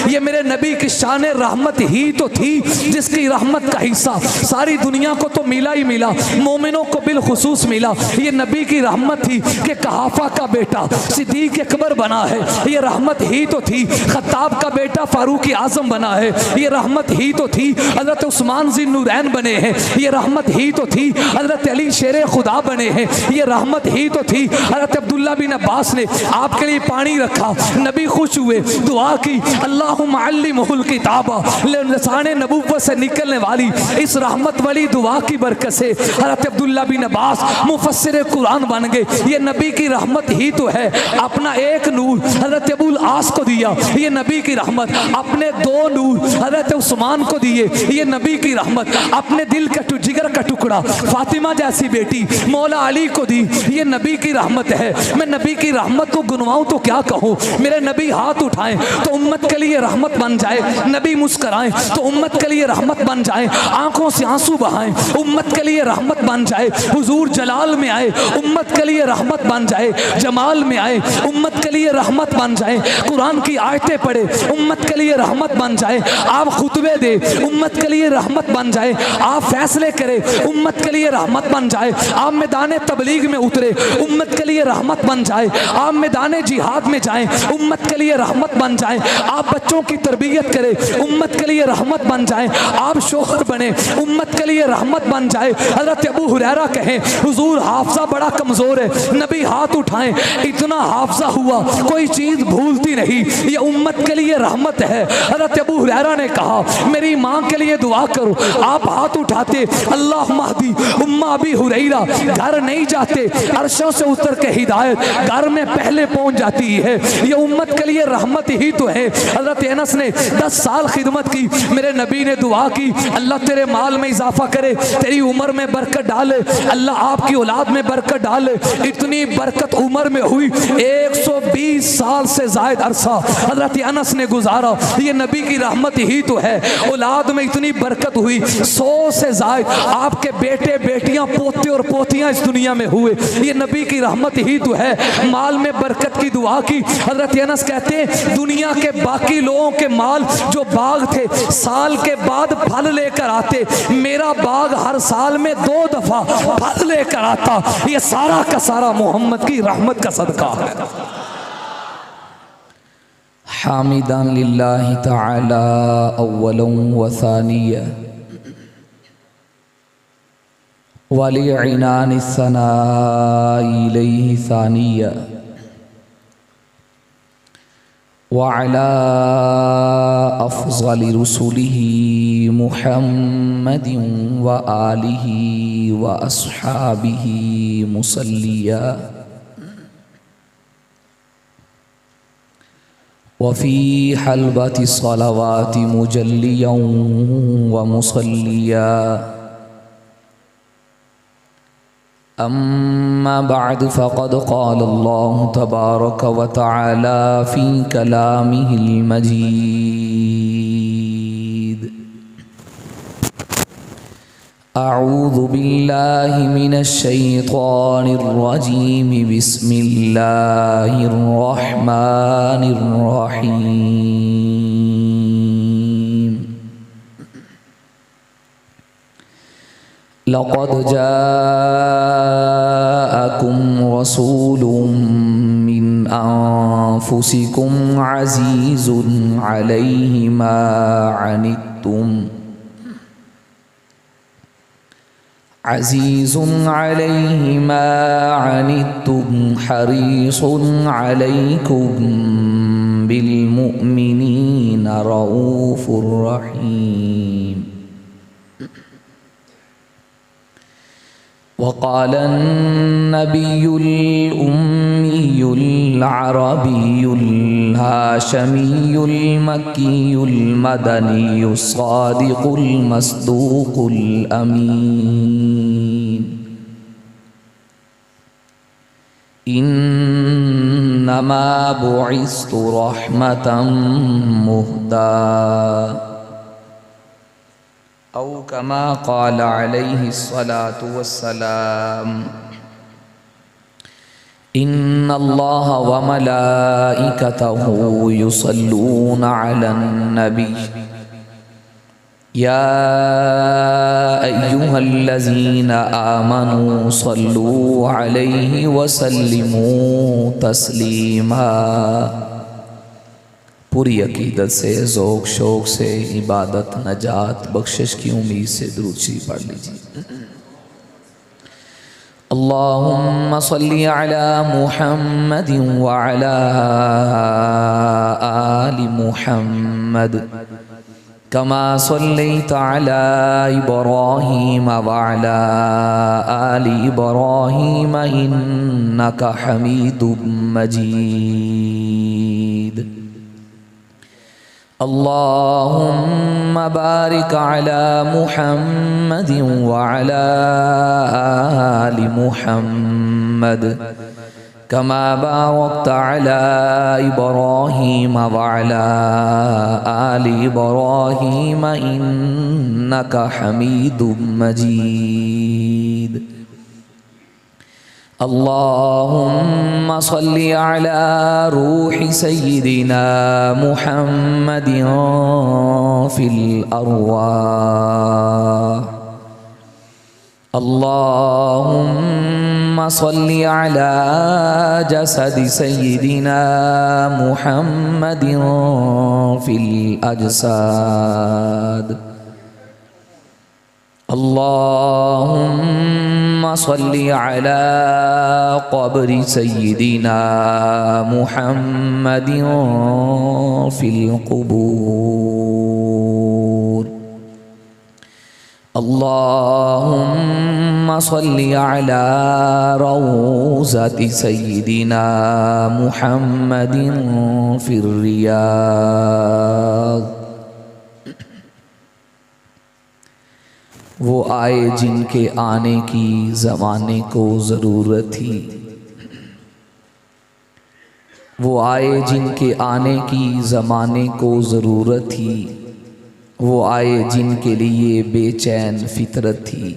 ये मेरे नबी की शान रहमत ही तो थी जिसकी रहमत का हिस्सा सारी दुनिया को तो मिला ही मिला, मोमिनों को बिलखुसूस मिला। ये नबी की रहमत थी कि कहाफा का बेटा सिद्दीक अकबर बना है, ये रहमत ही तो थी। खत्ताब का बेटा फारूक आजम बना है, ये रहमत ही तो थी। हजरत उस्मान ज़िन्नुरैन बने हैं, ये रहमत ही तो थी। हजरत अली शेर खुदा बने हैं, ये रहमत ही तो थी। हजरत अब्दुल्ला बिन अब्बास ने आपके लिए पानी रखा, नबी खुश हुए, दुआ की, अल्लाहुम्मा अल्लिमहुल किताबा, लिसाने नबुव्वत से निकलने वाली इस रहमत वाली दुआ की बरकत से हजरत अब्दुल्ला बिन अब्बास मुफस्सिर कुरान बन गए। ये नबी की रहमत ही तो है। अपना एक नूर हजरत अबुल आस को दिया, ये नबी की रहमत। अपने दो नूर हजरत उस्मान को दिए, ये नबी की रहमत। अपने दिल का जिगर का टुकड़ा फातिमा जैसी बेटी मौला अली को दी, ये नबी की रहमत है। मैं नबी की रहमत को गुनवाऊं तो क्या कहूँ। मेरे नबी हाथ उठाएं तो उम्मत के लिए रहमत बन जाए, नबी मुस्कुराएं तो उम्मत के लिए रहमत बन जाए, आंखों से आंसू बहाएं उम्मत के लिए रहमत बन जाए, हुजूर जलाल में आए उम्मत के लिए रहमत बन जाए, जमाल में आए उम्मत के लिए रहमत बन जाए, कुरान की आयतें पढ़े उम्मत के लिए रहमत बन जाए, आप खुतबे दे उम्मत के लिए रहमत बन जाए, आप फैसले करें उम्मत के लिए रहमत बन जाए, आप मैदान तबलीग में उतरे उम्मत के लिए रहमत बन जाए, आप मैदान जिहाद में जाएं उम्मत के लिए रहमत बन जाए, आप बच्चों की तरबियत करें उम्मत के लिए रहमत बन जाए, आप शोहर बने उम्मत के लिए रहमत बन जाए। हज़रत अबू हुरैरा कहें हुजूर हाफजा बड़ा कमज़ोर है, नबी हाथ उठाएं, इतना हाफजा हुआ कोई चीज़ भूलती नहीं, ये उम्मत के लिए रहमत है। हज़रत अबू हुरैरा ने कहा मेरी माँ के लिए दुआ करो, आप हाथ उठाते अल्लाह महदी उम्मा अबी हुरैरा, घर नहीं जाते अर्शों से उतर के हिदायत घर में पहले पहुंच जाती है, ये उम्मत के लिए रहमत ही तो है। हज़रत अनस ने 10 साल खिदमत की, मेरे नबी ने दुआ की अल्लाह तेरे माल में इजाफा करे, तेरी उम्र में बरकत डाले, अल्लाह आपकी औलाद में बरकत डाले। इतनी बरकत उम्र में हुई, 120 साल से जायद अरसा हज़रत अनस ने गुजारा, ये नबी की रहमत ही तो है। औलाद में इतनी बरकत हुई, 100 से जायद आपके बेटे बेटियां पोते और पोतियां इस दुनिया में हुए, ये नबी की रहमत ही तो है। माल में बरकत की दुआ की, हज़रत अनस कहते हैं दुनिया के बाकी लोगों के माल जो बाग थे साल के बाद फल लेकर आते, मेरा बाग हर साल में 2 दफा फल लेकर आता, ये सारा का सारा मोहम्मद की रहमत का सदका है। हामिदान लिल्लाहि तआला अव्वलन व सानिया वलिइनान सनाई इलैहि सानिया व अला अफ़ज़ली रुसुलिही मुहम्मदिन व आलिही व अस्हाबिही मुसल्लिया वफ़ी हलबति सलावाति मुजल्लिया व मुसल्लिया अम्मा बअद फ़क़द क़ाल अल्लाहु तबारक व तआला फ़ी कलामिहिल मजीद अऊज़ु बिल्लाहि मिनश शैतानिर रजीम बिस्मिल्लाहिर रहमानिर रहीम लक़द जाअकुम रसूलुम मिन अनफुसिकुम अज़ीज़ुन अलैहि मा अनित्तुम अज़ीज़ुन अलैहि मा अनित्तुम हरीसुन अलैकुम बिल मुअमिनीना रऊफ़ुर रहीम वक़ाल नबियुल उम्मियुल अरबियुल हाशमियुल मक्कियुल मदनियुस सादिकुल मस्दूकुल अमीन इन्नमा बुइस्तु रहमतम मुहदा औ कमा क़ाल अलैहि सलातु वस्सलाम इन्नल्लाह व मलाइकतहु युसल्लूना अलन नबी या अय्युहल्लज़ीना आमनू सल्लू अलैहि वसल्लिमू तस्लीमा। पूरी अकीदत से, ज़ौक़ शौक़ से, इबादत, नजात, बख्शिश की उम्मीद से दुरूद शरीफ पढ़ लीजिए। अल्लाहुम्मा सल्ली अला मुहम्मद व अला आलि मुहम्मद कमा सल्लैता अला इब्राहीम व अला आलि इब्राहीम इन्नका हमीदुम मजीद। अल्लाहुम्मा बारिक अला मुहम्मद व अला आलि मुहम्मद कमा बारकता अला इब्राहीम व अला आलि इब्राहीम इन्नका हमीदुम मजीद। अल्लाहुम्मा सल्ली अला रूहि सय्यिदिना मुहम्मदिन फिल अरवाह। अल्लाहुम्मा सल्ली अला जसदि सय्यिदिना मुहम्मदिन फिल अजसाद। अल्लाहुम्मा सल्ली अला क़ब्रि सय्यिदिना मुहम्मदिन फिल क़ुबूर। अल्लाहुम्मा सल्ली अला रौज़ति सय्यिदिना मुहम्मदिन फिर रियाज़। वो आए जिनके आने की ज़माने को ज़रूरत थी, वो आए जिनके आने की ज़माने को ज़रूरत थी, वो आए जिनके लिए बेचैन फितरत थी,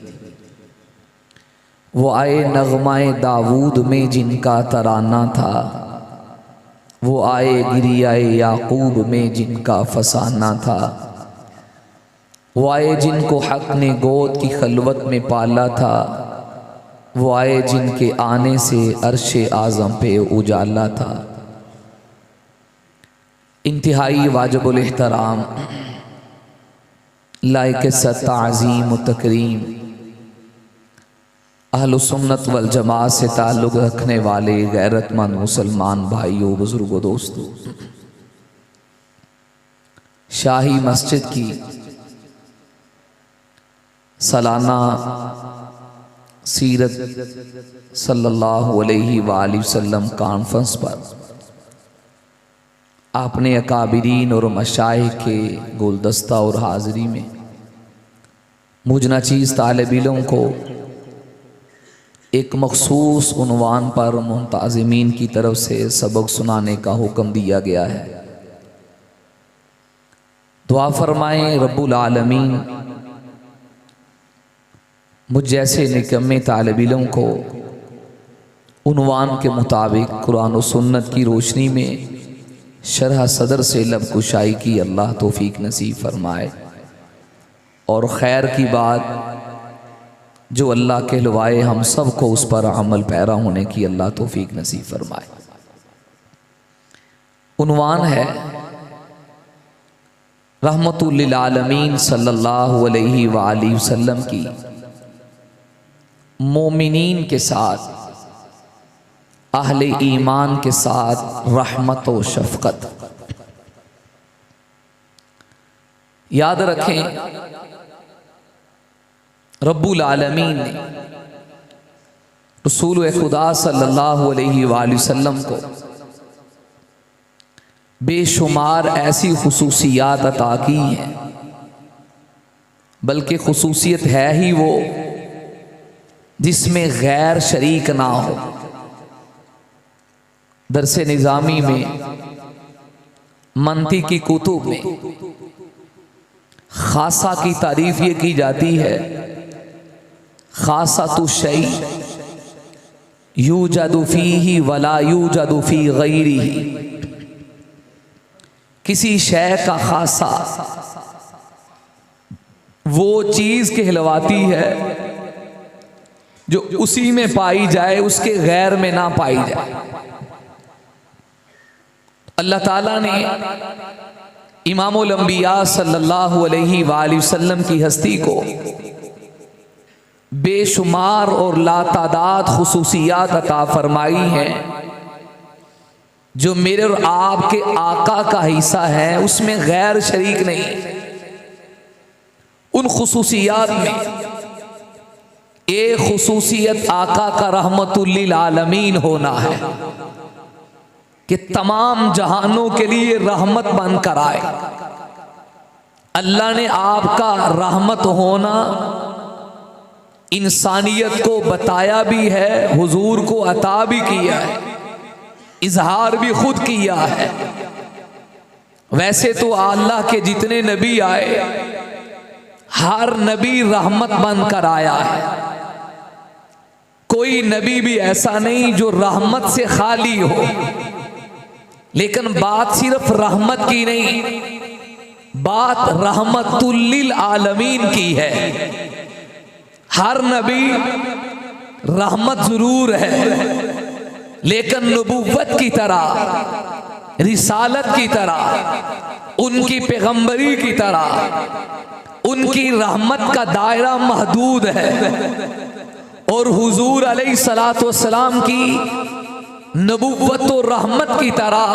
वो आए नग़्माए दाऊद में जिनका तराना था, वो आए गिरियाए याकूब में जिनका फसाना था, वो आए जिनको हक़ ने गोद की खलवत में पाला था, वो आए जिनके आने से अर्शे आज़म पे उजाला था। इंतहाई वाजिबुल एहतराम, लायक ताज़ीम व तकरीम, अहलु सुन्नत वल जमात से ताल्लुक़ रखने वाले गैरतमंद मुसलमान भाइयों, बुज़ुर्गों, दोस्तों, शाही मस्जिद की सालाना सीरत सल्लल्लाहु अलैहि वसल्लम कॉन्फ्रेंस पर आपने अकाबिरीन और मशाइख के गुलदस्ता और हाज़री में मुझ नाचीज़ तालिब इल्म को एक मखसूस उन्वान पर मुंताज़िमीन की तरफ से सबक सुनाने का हुक्म दिया गया है। दुआ फरमाएं रब्बुल आलमीन मुझ जैसे निकम्मे तालिब इल्म को उन्वान के मुताबिक कुरान और सुन्नत की रोशनी में शरह सदर से लब कुशाई की अल्लाह तौफीक नसीब फरमाए, और खैर की बात जो अल्लाह कहलवाए हम सब को उस पर अमल पैरा होने की अल्लाह तौफीक नसीब फरमाए। उन्वान है रहमतुल लिल आलमीन सल्लल्लाहु अलैहि वालैहि वसल्लम की मोमिनीन के साथ, अहले ईमान के साथ रहमत व शफ़क़त। याद रखें, रब्बुल आलमीन ने रसूल खुदा सल्लल्लाहु अलैहि वसल्लम को बेशुमार ऐसी खुसूसियात अता की हैं, बल्कि खुसूसियत है ही वो जिसमें गैर शरीक ना हो। दरसे निज़ामी में, मंतिक़ की कुतुब में खासा की तारीफ ये की जाती है, खासा तो शई यूजदु फीही वला यूजदु फी गैरिही, किसी शय का खासा वो चीज कहलवाती है जो उसी में पाई जाए, उसके गैर में ना पाई जाए। अल्लाह ताला ने इमामुल अंबिया सल्लल्लाहु अलैहि वसल्लम की हस्ती को बेशुमार और लातादाद खुसूसियात अता फरमाई हैं, जो मेरे और आपके आका का हिस्सा है, उसमें गैर शरीक नहीं। उन खुसूसियात में एक खुसूसियत आका का रहमतुल लिल आलमीन होना है कि तमाम जहानों के लिए रहमत बनकर आए। अल्लाह ने आपका रहमत होना इंसानियत को बताया भी है, हुजूर को अता भी किया है, इजहार भी खुद किया है। वैसे तो अल्लाह के जितने नबी आए, हर नबी रहमत बनकर आया है। कोई नबी भी ऐसा नहीं जो रहमत से खाली हो। लेकिन बात सिर्फ रहमत की नहीं, बात रहमतुल लिल आलमीन की है। हर नबी रहमत जरूर है, लेकिन नबुव्वत की तरह, रिसालत की तरह, उनकी पैगंबरी की तरह उनकी रहमत का दायरा महदूद है। और हुजूर अलैहिस्सलातु वस्सलाम की नबुव्वत और रहमत की तरह,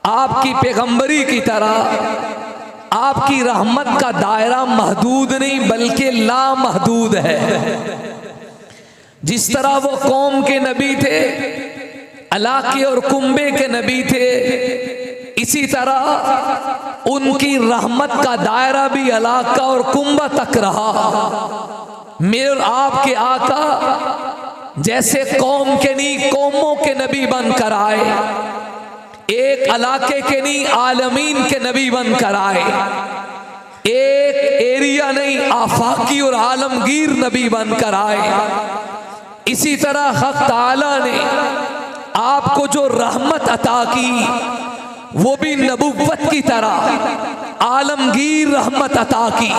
आपकी पैगंबरी की तरह आपकी रहमत का दायरा महदूद नहीं बल्कि लामहदूद है। जिस तरह वो कौम के नबी थे, इलाके और कुंबे के नबी थे, इसी तरह उनकी रहमत का दायरा भी इलाका और कुंबा तक रहा। मेरे और आपके आका जैसे कौम के नहीं कौमों के नबी बनकर आए, एक इलाके के नहीं आलमीन के नबी बनकर आए, एक एरिया नहीं आफाकी और आलमगीर नबी बनकर आए। इसी तरह हक ताला ने आपको जो रहमत अता की, वो भी नबुव्वत की तरह आलमगीर रहमत अता की,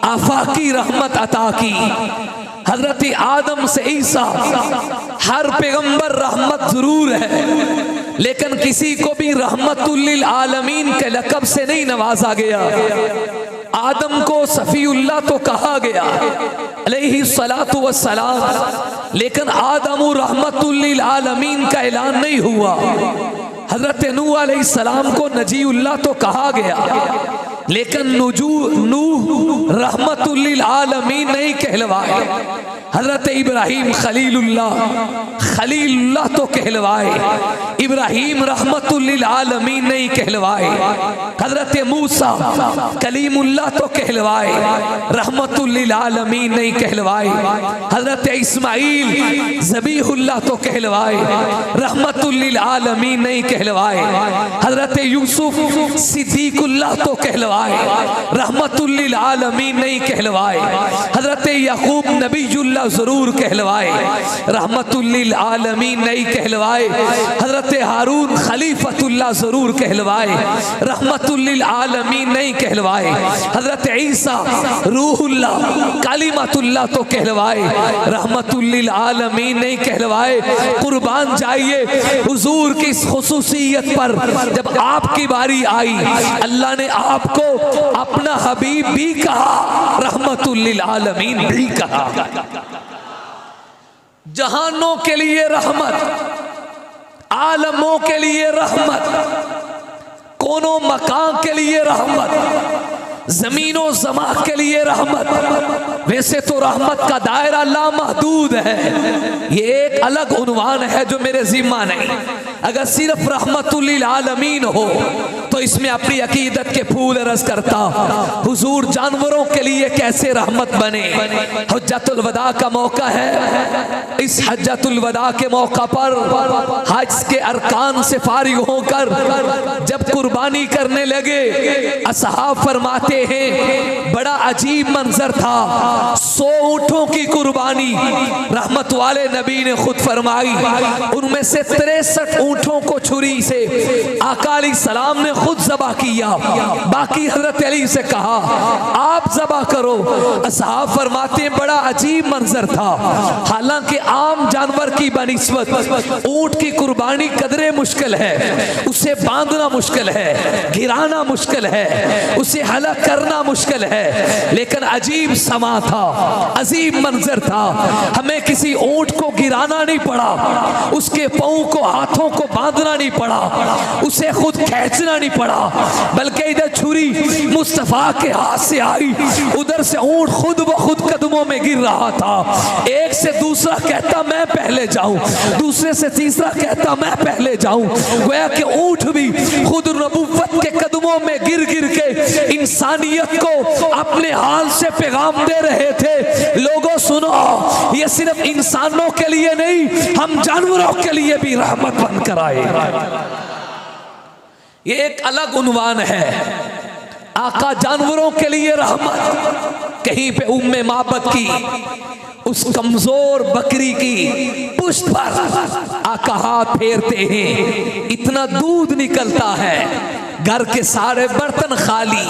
आफाकी रहमत अता की। हजरत आदम से ईसा, हर पैगंबर रहमत जरूर है, लेकिन किसी को भी रहमतुल लिल आलमीन के लक़ब से नहीं नवाजा गया। आदम को सफ़ीउल्लाह तो कहा गया अलैहि सलातु वस्सलाम, लेकिन आदम रहमतुल लिल आलमीन का ऐलान नहीं हुआ। हजरत नूह अलैहिस्सलाम को नजीउल्लाह तो कहा गया, लेकिन नूह रहमतुल लिल आलमीन नहीं कहलवाए। हजरत इब्राहीम खलीलुल्लाह तो कहलवाए, इब्राहीम रहमतुल लिल आलमीन नहीं कहलवाए। हजरत मूसा कलीमुल्लाह तो कहलवाए, रहमतुल लिल आलमीन नहीं कहलवाए। हजरत इस्माईल ज़बीहुल्लाह तो कहलवाए, रहमतुल लिल आलमीन नहीं कहलवाए। हजरत यूसुफ सिद्दीकुल्लाह तो कहलवाए, रहमतुल लिल आलमीन नहीं कहलवाए। हजरत याकूब नबीयुल्लाह जरूर कहलवाए, रहमतुल लिल आलमीन नहीं कहलवाए। हजरत हारून खलीफतुल्लाह जरूर कहलवाए, रहमतुल लिल आलमीन नहीं कहलवाए। हजरत ईसा रूहुल्लाह कलीमतुल्लाह तो कहलवाए, रहमतुल लिल आलमीन नहीं कहलवाए। कुर्बान जाइए हुजूर की इस खुसूसियत पर, जब आपकी बारी आई अल्लाह ने आपको अपना हबीब भी कहा, रहमतुल लिल आलमीन भी कहा। जहानों के लिए रहमत, आलमों के लिए रहमत, कोनो मकान के लिए रहमत, जमीनों जमा के लिए रहमत। वैसे तो रहमत का दायरा लामहदूद है, ये एक अलग उन्वान है जो मेरे जिम्मा नहीं। अगर सिर्फ रहमतुल लिल आलमीन हो तो इसमें अपनी अकीदत के फूल रस करता। हुजूर जानवरों के लिए कैसे रहमत बने। हज्जतुल वदा का मौका है, इस हज्जतुल वदा के मौका पर हज के अरकान से फारिग होकर जब कुर्बानी करने लगे, असहाब फरमाते हैं बड़ा अजीब मंजर था। 100 ऊँटों की कुर्बानी रहमत वाले नबी ने खुद फरमाई। उनमें से 63 ऊँटों को छुरी से आका अलैहिस्सलाम ने खुद ज़बह किया, बाकी हजरत अली से कहा आप ज़बह करो। असहाब फरमाते हैं बड़ा अजीब मंजर था। हालांकि आम जानवर की बनिस्बत ऊँट की कुर्बानी कदरे मुश्किल है, उसे बांधना मुश्किल है, गिराना मुश्किल है, उसे हलक करना मुश्किल है, लेकिन अजीब समा था, अजीब मंजर था। हमें किसी ऊँट को गिराना नहीं पड़ा, उसके पाँव को हाथों को बांधना नहीं पड़ा, उसे खुद खींचना नहीं पड़ा, बल्कि इधर छुरी मुस्तफा के हाथ से आई, उधर से ऊँट खुद ब खुद कदमों में गिर रहा था। एक से दूसरा कहता मैं पहले जाऊं, दूसरे से तीसरा कहता मैं पहले जाऊं। गोया कि ऊँट भी खुद नबुव्वत के कदमों में गिर गिर के इंसानियत को अपने हाल से पैगाम दे रहे थे। लोगों सुनो, ये सिर्फ इंसानों के लिए नहीं, हम जानवरों के लिए भी रहमत बनकर आए। ये एक अलग उन्वान है। आका जानवरों के लिए रहमत। कहीं पे उम्मे माबद की उस कमजोर बकरी की पुष्ट पर आका हाथ फेरते हैं, इतना दूध निकलता है, घर के सारे बर्तन खाली,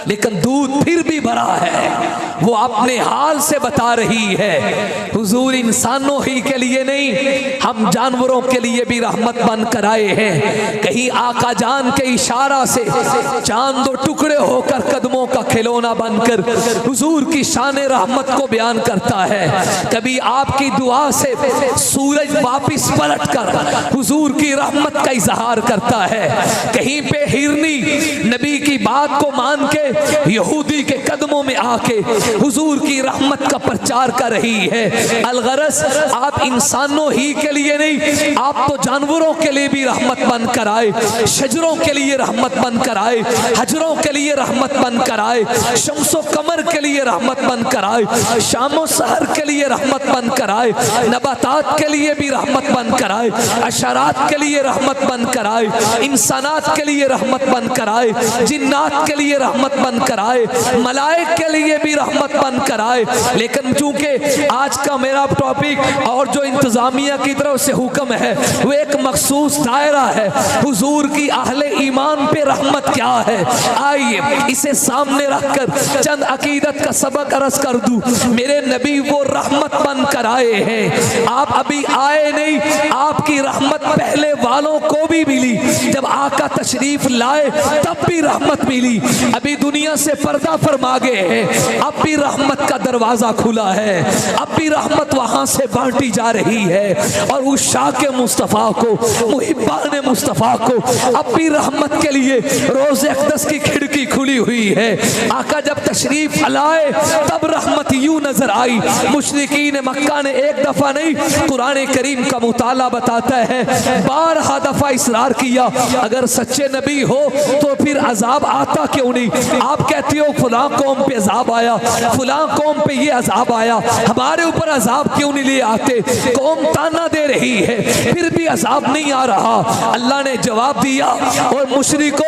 लेकिन दूध फिर भी भरा है। वो अपने हाल से बता रही है हुजूर इंसानों ही के लिए नहीं, हम जानवरों के लिए भी रहमत बन कर आए हैं। कहीं आका जान के इशारा से चांद दो टुकड़े होकर कदमों का खिलौना बनकर हुजूर की शान रहमत को बयान करता है। कभी आपकी दुआ से सूरज वापिस पलट कर हुजूर की रहमत का इजहार करता है। कहीं पे हिरनी नबी की बात को मान के यहूदी के कदमों में आके हुजूर की रहमत का प्रचार कर रही है। अलगरस आप इंसानों ही के लिए नहीं, आप तो जानवरों के लिए भी रहमत बन कर आए, शजरों के लिए रहमत बन कर आए, हजरों के लिए रहमत बन कर आए, शम्सो कमर के लिए रहमत बन कर आए, शामो सहर के लिए रहमत बन कर आए, नबातात के लिए भी रहमत बन कर आए, अशरात के लिए रहमत बन कर आए, इंसानात के लिए रहमत बन कर आए, जिन्नात के लिए रहमत बन कर आए, मलाइक के लिए भी रहमत बन कर आए। लेकिन चूंकि आज का मेरा टॉपिक और जो इंतजामिया की तरफ से हुक्म है वो एक मखसूस दायरा है, हुजूर की अहले ईमान पे रहमत क्या है, आइए इसे सामने रखकर चंद अकीदत का सबक अर्ज कर दूं। मेरे नबी वो रहमत बन कर आए हैं। आप अभी आए नहीं, आपकी रहमत पहले वालों को भी मिली, जब आका तशरीफ लाए तब भी रहमत मिली। अभी दुनिया से पर्दा फरमा गए हैं, अब भी रहमत का दरवाजा खुला है, अब भी रहमत वहां से बांटी जा रही है। और उस शाह के मुस्तफ़ा को, मुहिब्बान मुस्तफ़ा को अब भी रहमत के लिए रोज़े अक़दस की खिड़की खुली हुई है। आका जब तशरीफ लाए तब रहमत यूं नजर आई। मुशरिकीन मक्का ने एक दफा नहीं, कुरान करीम का मुताला बताता है 12 दफा इसरार किया, अगर सच्चे नबी हो तो फिर अजाब आता क्यों नहीं। आप कहते हो फलां कौम पे अजाब आया, फलां कौम पे ये अजाब आया, हमारे ऊपर अजाब क्यों नहीं ले आते। कौम ताना दे रही है फिर भी अजाब नहीं आ रहा। अल्लाह ने जवाब दिया, और मुशरिको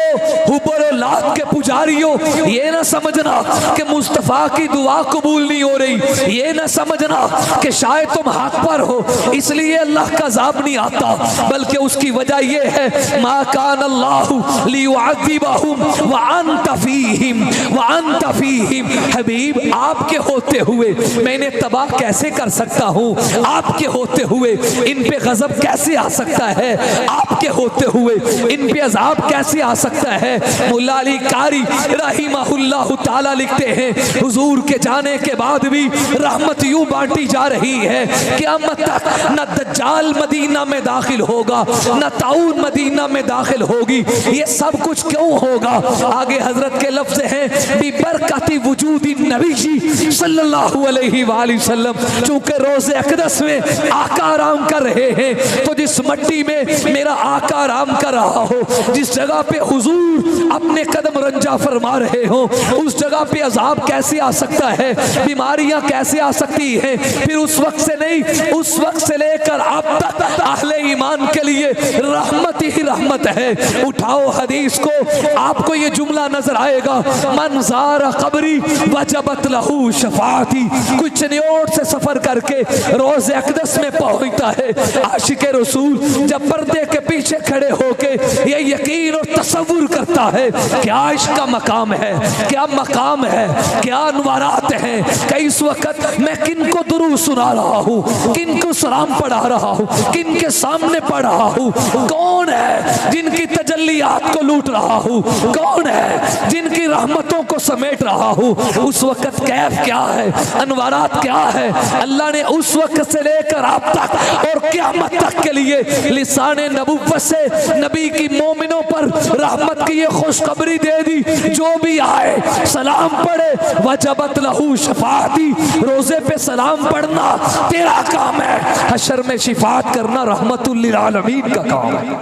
हुब्बुल लात के पुजारियों, ये ना समझना कि मुस्तफ़ा की दुआ कबूल नहीं हो रही, ये ना समझना कि शायद तुम हक पर हो इसलिए अल्लाह का अजाब नहीं आता, बल्कि उसकी वजह ये है मा कान अल्लाहु लियुअज़्ज़िबहुम व अंत फीहिम व अंत फीहिम। हबीब आपके होते हुए मैंने तबाह कैसे कर सकता हूँ, आपके होते हुए इन पे गजब कैसे आ सकता है, आपके होते हुए इन पे अजाब कैसे आ सकता है। मुल्ला अली कारी रहिमहुल्लाह ताला लिखते हैं हुजूर के जाने के बाद भी रहमत यूं बांटी जा रही है क़यामत तक न दज्जाल मदीना में दाखिल होगा, न ताऊन मदीना में दाखिल होगी, ये सब सब कुछ क्यों होगा? आगे हजरत के लफ्ज हैं बिबरकती वजूदी नबी जी सल्लल्लाहु अलैहि वसल्लम। चूंकि रोज़े अक़दस में आका आराम कर रहे हैं, तो जिस मट्टी में मेरा आका आराम कर रहा हो, जिस जगह पे हुजूर अपने कदम रंजा फरमा रहे हो, उस जगह पे अजाब कैसे आ सकता है, बीमारियां कैसे आ सकती हैं? फिर उस वक्त से नहीं, उस वक्त से लेकर अब तक अहले ईमान के लिए रहमत ही रहमत है। उठाओ हदीस को, आपको ये जुमला नजर आएगा, मन ज़ारा कब्री वजबत लहू शफाअती। कुछ चनियोट से सफर करके रोज़े अक़दस में पहुंचता है आशिक़े रसूल, जब पर्दे के पीछे खड़े होके ये यकीन और तसव्वुर करता है क्या इसका मकाम है, क्या मकाम है, क्या अनवारात हैं, कि इस वक्त मैं किन को दुरूद सुना रहा हूँ, किन को सलाम पढ़ा रहा हूँ, किन के सामने पढ़ रहा हूँ, कौन है जिनकी तजल्लियात को लूट रहा हूँ, कौन है जिनकी रहमतों को समेट रहा हूँ। उस वक्त कैफ क्या है, अनवारात क्या है, अल्लाह ने उस वक्त से लेकर आप तक और क़यामत तक के लिए लिसाने नबुव्वत से नबी की मोमिनों पर रहमत की ये खुशखबरी दे दी, जो भी आए सलाम पढ़े वजबत लहू शफाअती। रोजे पे सलाम पढ़ना तेरा काम है, हशर में शिफात करना रहमतुल लिल आलमीन का काम है।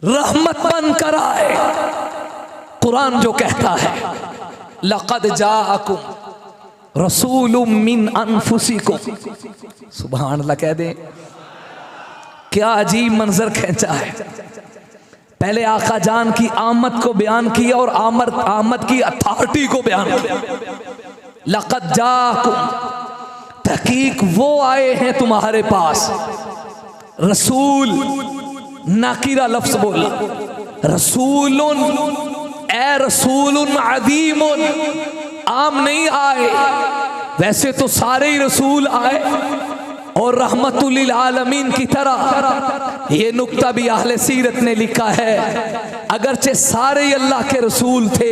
रहमत बन कर आए। कुरान जो कहता है लक़द जाअकुम रसूलुम मिन अनफुसिकुम, सुभान अल्लाह कह दे, क्या अजीब मंजर खींचा है। पहले आका जान की आमद को बयान किया और आमद की अथॉरिटी को बयान किया। लक़द जाअकुम, तहकीक वो आए हैं तुम्हारे पास। रसूल नाकिरा लफ्ज बोला, रसूलुन, ए रसूलुन अज़ीमुन, आम नहीं आए। वैसे तो सारे ही रसूल आए और रहमतुल लिल आलमीन की तरह। ये नुक्ता भी अहले सीरत ने लिखा है, अगरचे सारे अल्लाह के रसूल थे,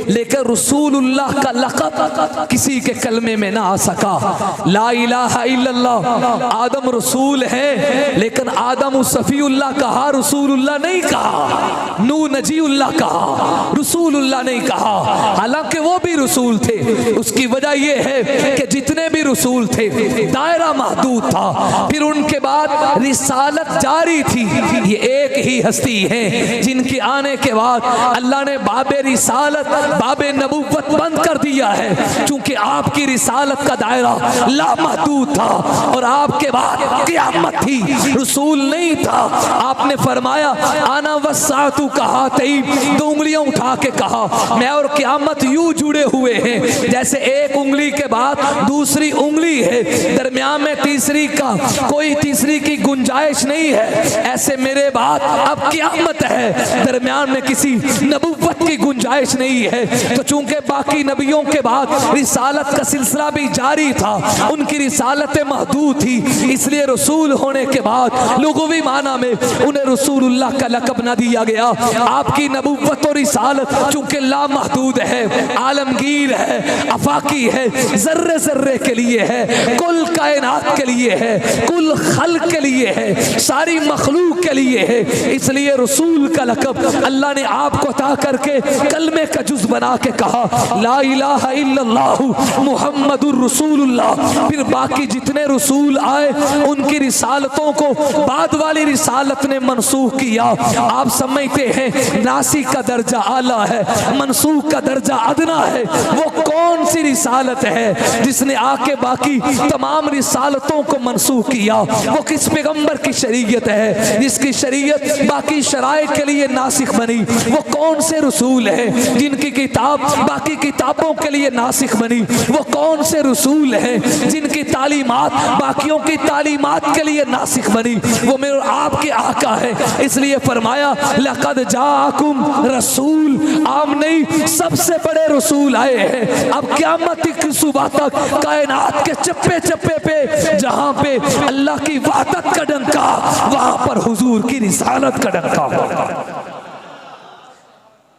लेकिन रसूलुल्लाह का लक़ब किसी के कलमे में ना आ सका। ला इलाहा इल्लल्लाह, आदम रसूल है, लेकिन आदम सफ़ीउल्लाह कहा, रसूलुल्लाह नहीं कहा। नू नजीउल्लाह कहा, रसूलुल्लाह नहीं कहा, हालांकि वो भी रसूल थे। उसकी वजह ये है कि जितने भी रसूल थे दायरा महदूद था, फिर उनके बाद रिसालत जारी थी। ये एक ही हस्ती है जिनके आने के बाद अल्लाह ने बाबे रिसालत, बाबे नबुव्वत बंद कर दिया है, क्योंकि आपकी रिसालत का दायरा लामहदूद था और आपके बाद क़यामत थी, रसूल नहीं था। आपने फरमाया आना वस्सातु कहा, तई दो उंगलियां उठा के कहा, मैं और क़यामत यूं जुड़े हुए हैं जैसे एक उंगली के बाद दूसरी उंगली है, दरमियान में तीसरी का कोई तीसरी की गुंजाइश नहीं है। ऐसे मेरे बाद अब क़यामत है, दरमियान में किसी नबुव्वत की गुंजाइश नहीं है। तो चूंकि बाकी नबियों के बाद रिसालत का सिलसिला भी जारी था, उनकी रिसालत महदूद थी, इसलिए रसूल होने के बाद लुग़वी माना में उन्हें रसूलुल्लाह का लक़ब न दिया गया। आपकी नबुव्वत और रिसालत चूंकि लामहदूद है, आलमगीर है, अफाकी है, जर्रे जर्रे के लिए है, कुल कायनात के लिए है, कुल खल्क के लिए है, सारी मखलूक के लिए है, इसलिए रसूल का लक़ब अल्लाह ने आपको अता करके कलमे का जुज़ बना के कहा ला इलाहा इल्लल्लाहु मुहम्मदुर रसूलुल्लाह। फिर बाकी जितने रसूल आए उनकी रिसालतों को बाद वाली रिसालत ने मनसूख किया। आप समझते हैं नासिक का दर्जा आला है, मनसूख का दर्जा अदना है। वो कौन सी रिसालत है जिसने आके बाकी तमाम रिसालतों को मनसूख किया? वो किस पैगंबर की शरीयत है जिसकी शरीयत बाकी शराय के लिए नासिख बनी? वो कौन से रसूल है जिनकी किताब बाकी किताबों के लिए नासिख बनी? वो कौन से रसूल हैं जिनकी तालीमात बाकियों की तालीमात के लिए नासिख बनी? वो मेरे आपके आका है, इसलिए फरमाया लक़द जाअकुम रसूल, आम नहीं सबसे बड़े रसूल आए हैं। अब क़यामत की सुबह तक कायनात के चप्पे चप्पे पे जहां पे अल्लाह की वहदत का डंका, वहां पर हुजूर की रिसालत का डंका होगा।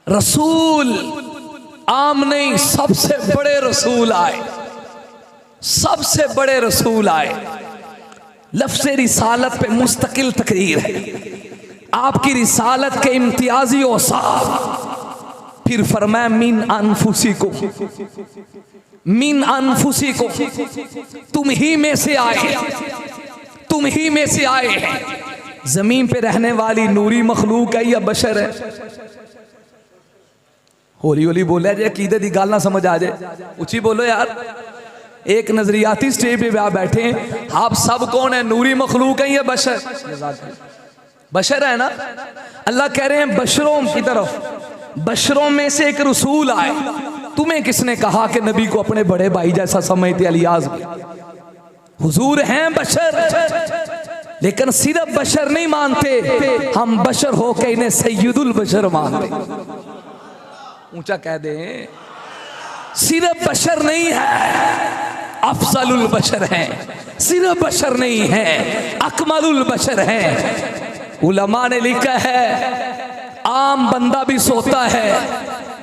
रसूल आम नहीं, सबसे बड़े रसूल आए, सबसे बड़े रसूल आए। लफ्ज़ रिसालत पे मुस्तकिल तकरीर है। आपकी रिसालत के इम्तियाजी औसाफ। फिर फरमाया मिन अनफुसिकुम, मिन अनफुसिकुम, तुम ही में से आए, तुम ही में से आए हैं। जमीन पे रहने वाली नूरी मखलूक है या बशर है? होली होली बोला जाए, अकीदे दी गल ना समझ आ जाए, उची बोलो यार। एक नजरियाती स्टेज पे आप बैठे हैं, आप सब कौन है? नूरी मखलूक है या बशर? बशर है ना। अल्लाह कह रहे हैं बशरों की तरफ, बशरों में से एक रसूल आए। तुम्हें किसने कहा कि नबी को अपने बड़े भाई जैसा समझते? अलियाज हुजूर हैं बशर, लेकिन सिर्फ बशर नहीं मानते, हम बशर होकर इन्हें सैयदुल बशर मानते। ऊंचा कह दे, सिर्फ बशर नहीं है, अफजलुल बशर हैं। सिर्फ बशर नहीं है, अकमलुल बशर हैं। उलमा ने लिखा है आम बंदा भी सोता है,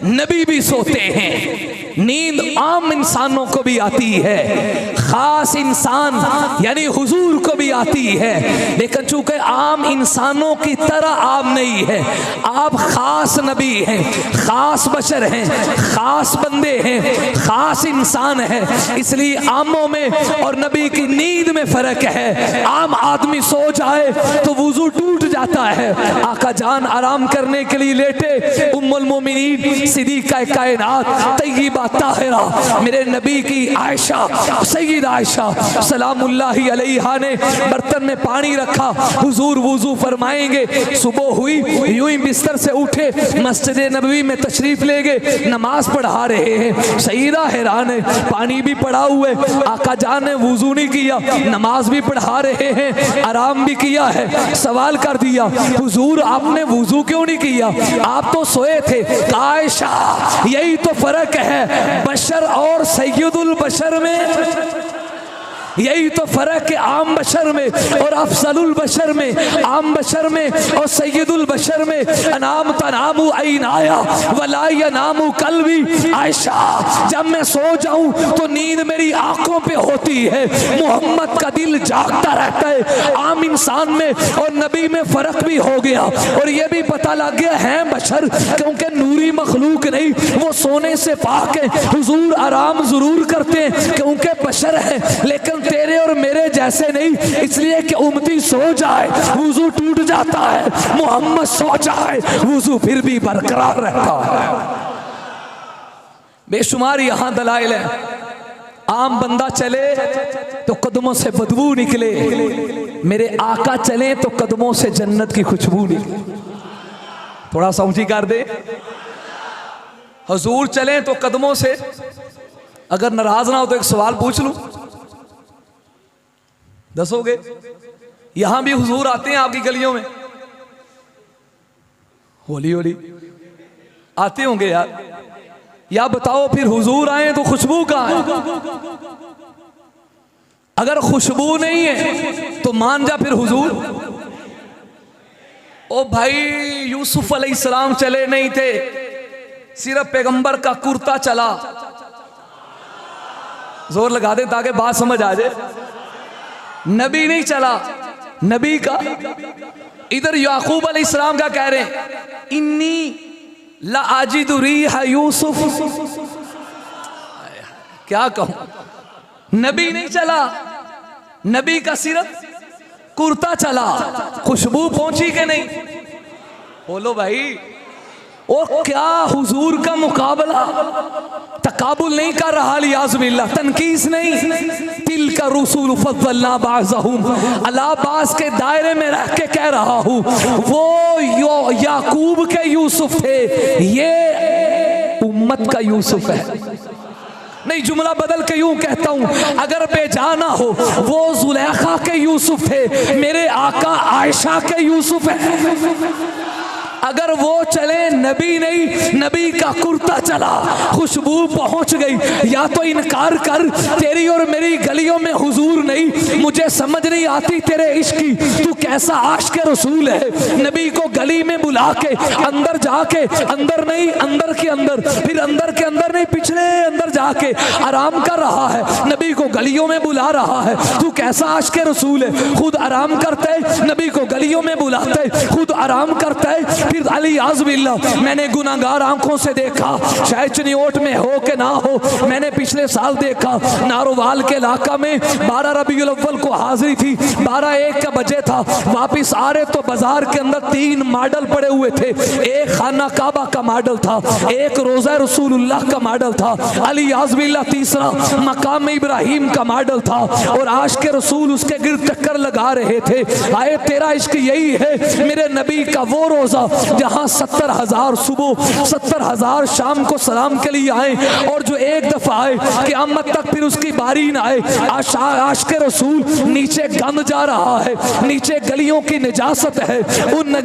नबी भी सोते हैं। नींद आम इंसानों को भी आती है, खास इंसान यानी हुजूर को भी आती है, लेकिन चूंकि आम इंसानों की तरह आम नहीं है, आप खास नबी हैं, खास बशर हैं, खास बंदे हैं, खास इंसान हैं, इसलिए आमों में और नबी की नींद में फर्क है। आम आदमी सो जाए तो वुजू टूट जाता है, आका जान आराम करने के लिए लेटे, उम्मुल मोमिनीन सिद्दीक़ा कायनात तय्यबा ताहिरा मेरे नबी की आयशा, सैयद आयशा सलामुल्लाहि अलैहा ने बर्तन में पानी रखा, हुजूर वुजू फरमाएंगे। सुबह हुई, यूं ही बिस्तर से उठे, मस्जिद नबवी में तशरीफ ले गए, नमाज पढ़ा रहे हैं। सईदा हैरान है, पानी भी पड़ा हुआ है, आका जान ने वुजू नहीं किया, नमाज भी पढ़ा रहे हैं, आराम भी किया है। सवाल कर दिया, हुजूर आपने वुजू क्यों नहीं किया? आप तो सोए थे। आयशा यही तो फर्क है बशर और सैयदुल बशर में, यही तो फर्क है आम बशर में और अफजलुल बशर में, आम बशर में और सैयदुल बशर में। अनाम तनामु ऐनाया वला यनामु कल्बी। आयशा जब मैं सो जाऊं तो नींद मेरी आंखों पे होती है, मोहम्मद का दिल जागता रहता है। आम इंसान में और नबी में फर्क भी हो गया और ये भी पता लग गया है बशर, क्योंकि नूरी मखलूक नहीं, वो सोने से पाक है। हुजूर आराम जरूर करते हैं क्योंकि बशर है, लेकिन तेरे और मेरे जैसे नहीं, इसलिए कि उम्मती सो जाए वुजू टूट जाता है, मोहम्मद सो जाए वुजू फिर भी बरकरार रहता है। बेशुमार यहां दलाइल है। आम बंदा चले तो कदमों से बदबू निकले, मेरे आका चले तो कदमों से जन्नत की खुशबू निकले। थोड़ा सा ऊंची कर दे। हुजूर चले तो कदमों से, अगर नाराज ना हो तो एक सवाल पूछ लूं, दसोगे? यहां भी हुजूर आते हैं आपकी गलियों में? होली होली आते होंगे यार। या बताओ फिर हुजूर आए तो खुशबू कहां है? अगर खुशबू नहीं है तो मान जा फिर हुजूर। ओ भाई यूसुफ अलैहिस्सलाम चले नहीं थे, सिर्फ पैगंबर का कुर्ता चला। जोर लगा दे ताकि बात समझ आ जाए। नबी नहीं चला, नबी का। इधर याकूब अलैहिस्सलाम का कह रहे हैं इन्नी ला आजिदु रीहा यूसुफ। क्या कहूं, नबी नहीं चला, नबी का सिर्फ कुर्ता चला, खुशबू पहुंची कि नहीं? बोलो भाई। और क्या हुजूर का मुकाबला, तकाबुल नहीं कर रहा, लियाज़ बिल्लाह, तनकीस नहीं। तिल का रसूल फज़्ज़लना बाज़हुम अला बाज़ के दायरे में रह के कह रहा हूँ, वो याकूब के यूसुफ थे, ये उम्मत का यूसुफ है। नहीं, जुमला बदल के यूं कहता हूं, अगर बेजाना हो वो जुलेखा के यूसुफ थे, मेरे आका आयशा के यूसुफ है। अगर वो चले नबी नहीं, नबी का कुर्ता चला, खुशबू पहुंच गई। या तो इनकार कर, तेरी और मेरी गलियों में हुजूर नहीं, मुझे समझ नहीं आती तेरे इश्क की, तू कैसा आशिक रसूल है। नबी को गली में बुला के, अंदर जाके, अंदर नहीं अंदर के अंदर, फिर अंदर के अंदर नहीं पिछले अंदर जाके आराम कर रहा है, नबी को गलियों में बुला रहा है। तू कैसा आशिक रसूल है, खुद आराम करते है, नबी को गलियों में बुलाते है, खुद आराम करता है। फिर अली आज़बिल्ला, मैंने गुनाहगार आंखों से देखा, शायद चनियोट में हो के ना हो, मैंने पिछले साल देखा नारोवाल के इलाका में 12 रबीउल अव्वल को हाजिरी थी, 12-1 का बजे था, वापिस आ रहे तो बाजार के अंदर 3 मॉडल पड़े हुए थे। एक खाना काबा का मॉडल था, एक रोजा रसूलुल्लाह का मॉडल था, अली आज़बिल्ला तीसरा मकाम इब्राहिम का मॉडल था, और आशिक रसूल उसके गिर्द चक्कर लगा रहे थे। आए तेरा इश्क यही है मेरे नबी का वो रोजा जहां 70,000 सुबह 70,000 शाम को सलाम के लिए आए, और जो एक दफा आए क़यामत तक फिर उसकी बारी ना आए। आशिक रसूल नीचे गंद जा रहा है, नीचे गलियों की निजासत है, उन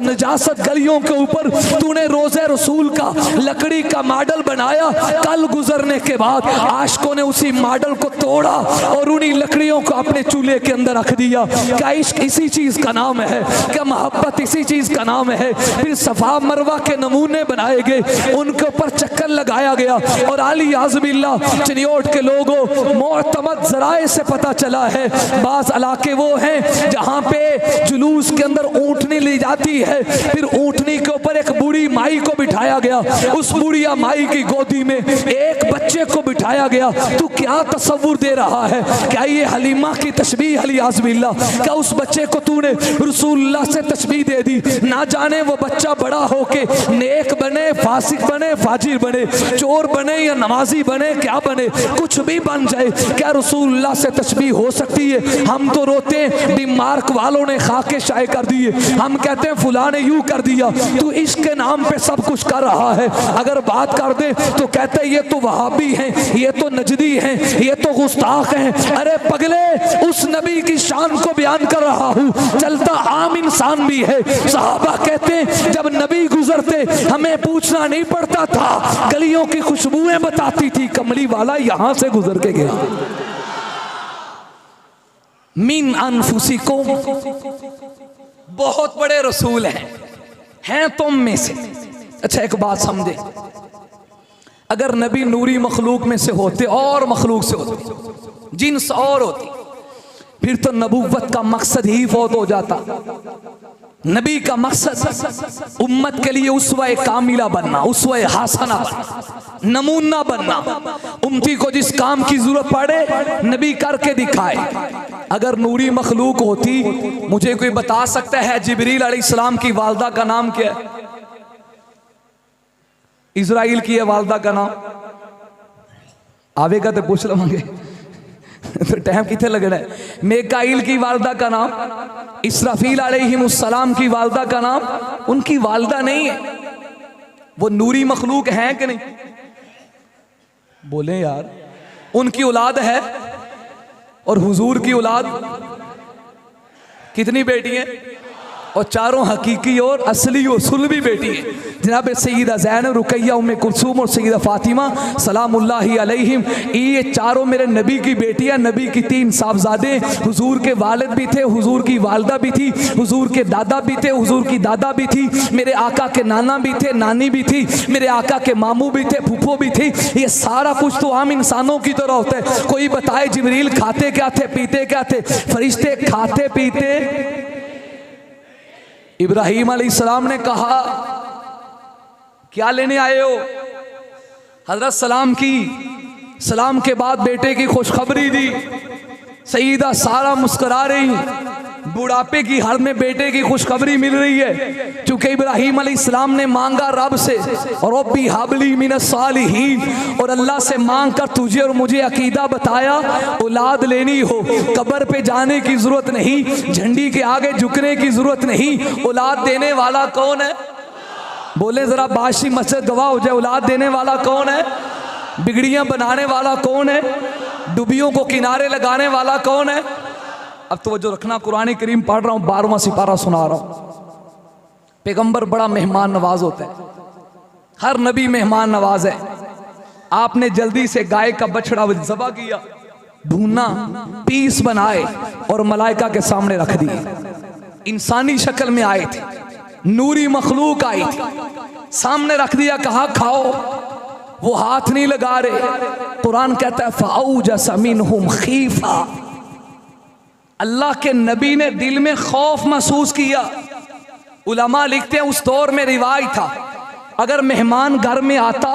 निजासत गलियों के ऊपर तूने रोजे रसूल का लकड़ी का मॉडल बनाया। कल गुजरने के बाद आशिकों ने उसी मॉडल को तोड़ा और उन्हीं लकड़ियों को अपने चूल्हे के अंदर रख दिया। क्या इश्क इसी चीज का नाम है? क्या मोहब्बत इसी चीज का नाम है? फिर सफा मरवा के नमूने बनाए गए, उनके ऊपर चक्कर लगाया गया। और अली आज़बिल्ला चनियोट के लोगों, मोअतमद ज़राए से पता चला है, बाज़ इलाके वो हैं जहाँ पे जुलूस के अंदर ऊँटनी ली जाती है, फिर ऊँटनी के ऊपर एक बूढ़ी माई को बिठाया गया, उस बुढ़िया माई की गोदी में एक बच्चे को बिठाया गया। तू क्या तस्वुर दे रहा है? क्या ये हलीमा की तशबीह अली आज़बिल्ला? क्या उस बच्चे को तूने रसूलुल्लाह से तशबीह दे दी? ना जाने वो बच्चा बड़ा होके नेक बने, फासिक बने, फाजिर बने, चोर बने या नमाजी बने, क्या बने, कुछ भी बन जाए, क्या रसूलुल्लाह से तशबीह हो सकती है? हम तो रोते हैं बीमार्क वालों ने खाके शाये कर दिए, हम कहते हैं फुला ने यूं कर दिया। तू इश्क के नाम पे सब कुछ कर रहा है। अगर बात कर दे तो कहते ये तो वहाबी हैं, ये तो नजदी हैं, ये तो गुस्ताख हैं। अरे पगले, उस नबी की शान को बयान कर रहा हूँ, चलता आम इंसान भी है। सहाबा कहते हैं जब नबी गुजरते हमें पूछना नहीं पड़ता था, गलियों की खुशबुएं बताती थी, कमली वाला यहां से गुजर के गया। मिन अनफुसिकुम, बहुत बड़े रसूल हैं तुम में से। अच्छा एक बात समझे, अगर नबी नूरी मखलूक में से होते और मखलूक से होते, जिन्स और होती, फिर तो नबूवत का मकसद ही फौत हो जाता। नबी का मकसद उम्मत के लिए उसवा कामिला बनना, उसवा हासना बनना, नमूना बनना। उम्मती को जिस काम की जरूरत पड़े नबी करके दिखाए। अगर नूरी मखलूक होती, मुझे कोई बता सकता है जिब्रील अलैहिस्सलाम की वालदा का नाम क्या है? इजराइल की है वालदा का नाम? आवेगा तो पूछ लवांगे तो टाइम कितने लगना है। मेकाइल की वालदा का नाम, इसराफील अलैहिमुस्सलाम की वालदा का नाम, उनकी वालदा नहीं है। वो नूरी मखलूक हैं कि नहीं? बोले यार, उनकी औलाद है। और हुजूर की औलाद कितनी बेटी है? और चारों हकीकी और असली और सुलभी बेटी है। जनाब सईदा ज़ैनब, रुकैया, उम्मे कुलसूम और सईदा फातिमा सलामुल्लाहि अलैहिम, ये चारों मेरे नबी की बेटियां। नबी की 3 साहबजादे, हुजूर के वालिद भी थे, हुजूर की वालदा भी थी, हुजूर के दादा भी थे, हुजूर की दादा भी थी, मेरे आका के नाना भी थे, नानी भी थी, मेरे आका के मामू भी थे, फूफो भी थी। ये सारा कुछ तो आम इंसानों की तरह होता है। कोई बताए जिब्रील खाते क्या थे, पीते क्या थे? फरिश्ते खाते पीते। इब्राहीम अलैहिस्सलाम ने कहा क्या लेने आए हो? हजरत सलाम के बाद बेटे की खुशखबरी दी। सईदा सारा मुस्कुरा रही, बुढ़ापे की हाल में बेटे की खुशखबरी मिल रही है। चूंकि इब्राहीम अलैहिस्सलाम ने मांगा रब से, रब्बी हबली मिनस सालिहीन, और अल्लाह से मांग कर तुझे और मुझे अकीदा बताया, औलाद लेनी हो, कब्र पे जाने की जरूरत नहीं, झंडी के आगे झुकने की जरूरत नहीं। औलाद देने वाला कौन है? बोले जरा, बाशी मस्जिद गवाह हो जाए, औलाद देने वाला कौन है? बिगड़ियां बनाने वाला कौन है? डुबियों को किनारे लगाने वाला कौन है? अब तो जो रखना, कुरान करीम पढ़ रहा हूं, 12वां सिपारा सुना रहा हूं। पैगंबर बड़ा मेहमान नवाज होता है, हर नबी मेहमान नवाज है। आपने जल्दी से गाय का बछड़ा ज़बह किया, भूना, पीस बनाए और मलाइका के सामने रख दिए। इंसानी शक्ल में आए थे, नूरी मखलूक आई थी, सामने रख दिया, कहा खाओ। वो हाथ नहीं लगा रहे। कुरान कहता है फ़अौजस मिनहुम खीफा, अल्लाह के नबी ने दिल में खौफ महसूस किया। उलमा लिखते हैं उस दौर में रिवाज था, अगर मेहमान घर में आता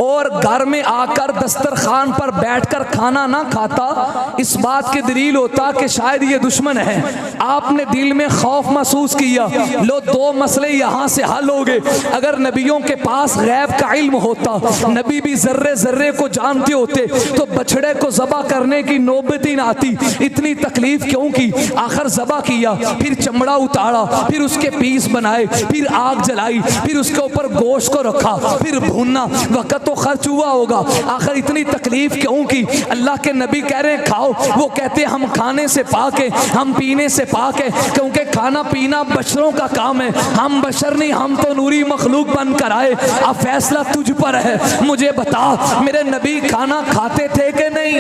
और घर में आकर दस्तरखान पर बैठकर खाना ना खाता, इस बात की दलील होता कि शायद ये दुश्मन है। आपने दिल में खौफ महसूस किया, लो दो मसले यहाँ से हल हो गए। अगर नबियों के पास गैब का इल्म होता, नबी भी जर्रे जर्रे को जानते होते, तो बछड़े को ज़बह करने की नौबत ही ना आती। इतनी तकलीफ क्यों की? आखिर ज़बह किया, फिर चमड़ा उतारा, फिर उसके पीस बनाए, फिर आग जलाई, फिर उसके ऊपर गोश्त को रखा, फिर भूनना, वक्त तो खर्च हुआ होगा। आखिर इतनी तकलीफ क्यों की? अल्लाह के नबी कह रहे हैं खाओ, वो कहते हैं हम खाने से पाक है, हम पीने से पाक है, क्योंकि खाना पीना बशरों का काम है। हम बशर नहीं, हम तो नूरी मखलूक बनकर आए। अब फैसला तुझ पर है। मुझे बता, मेरे नबी खाना खाते थे कि नहीं?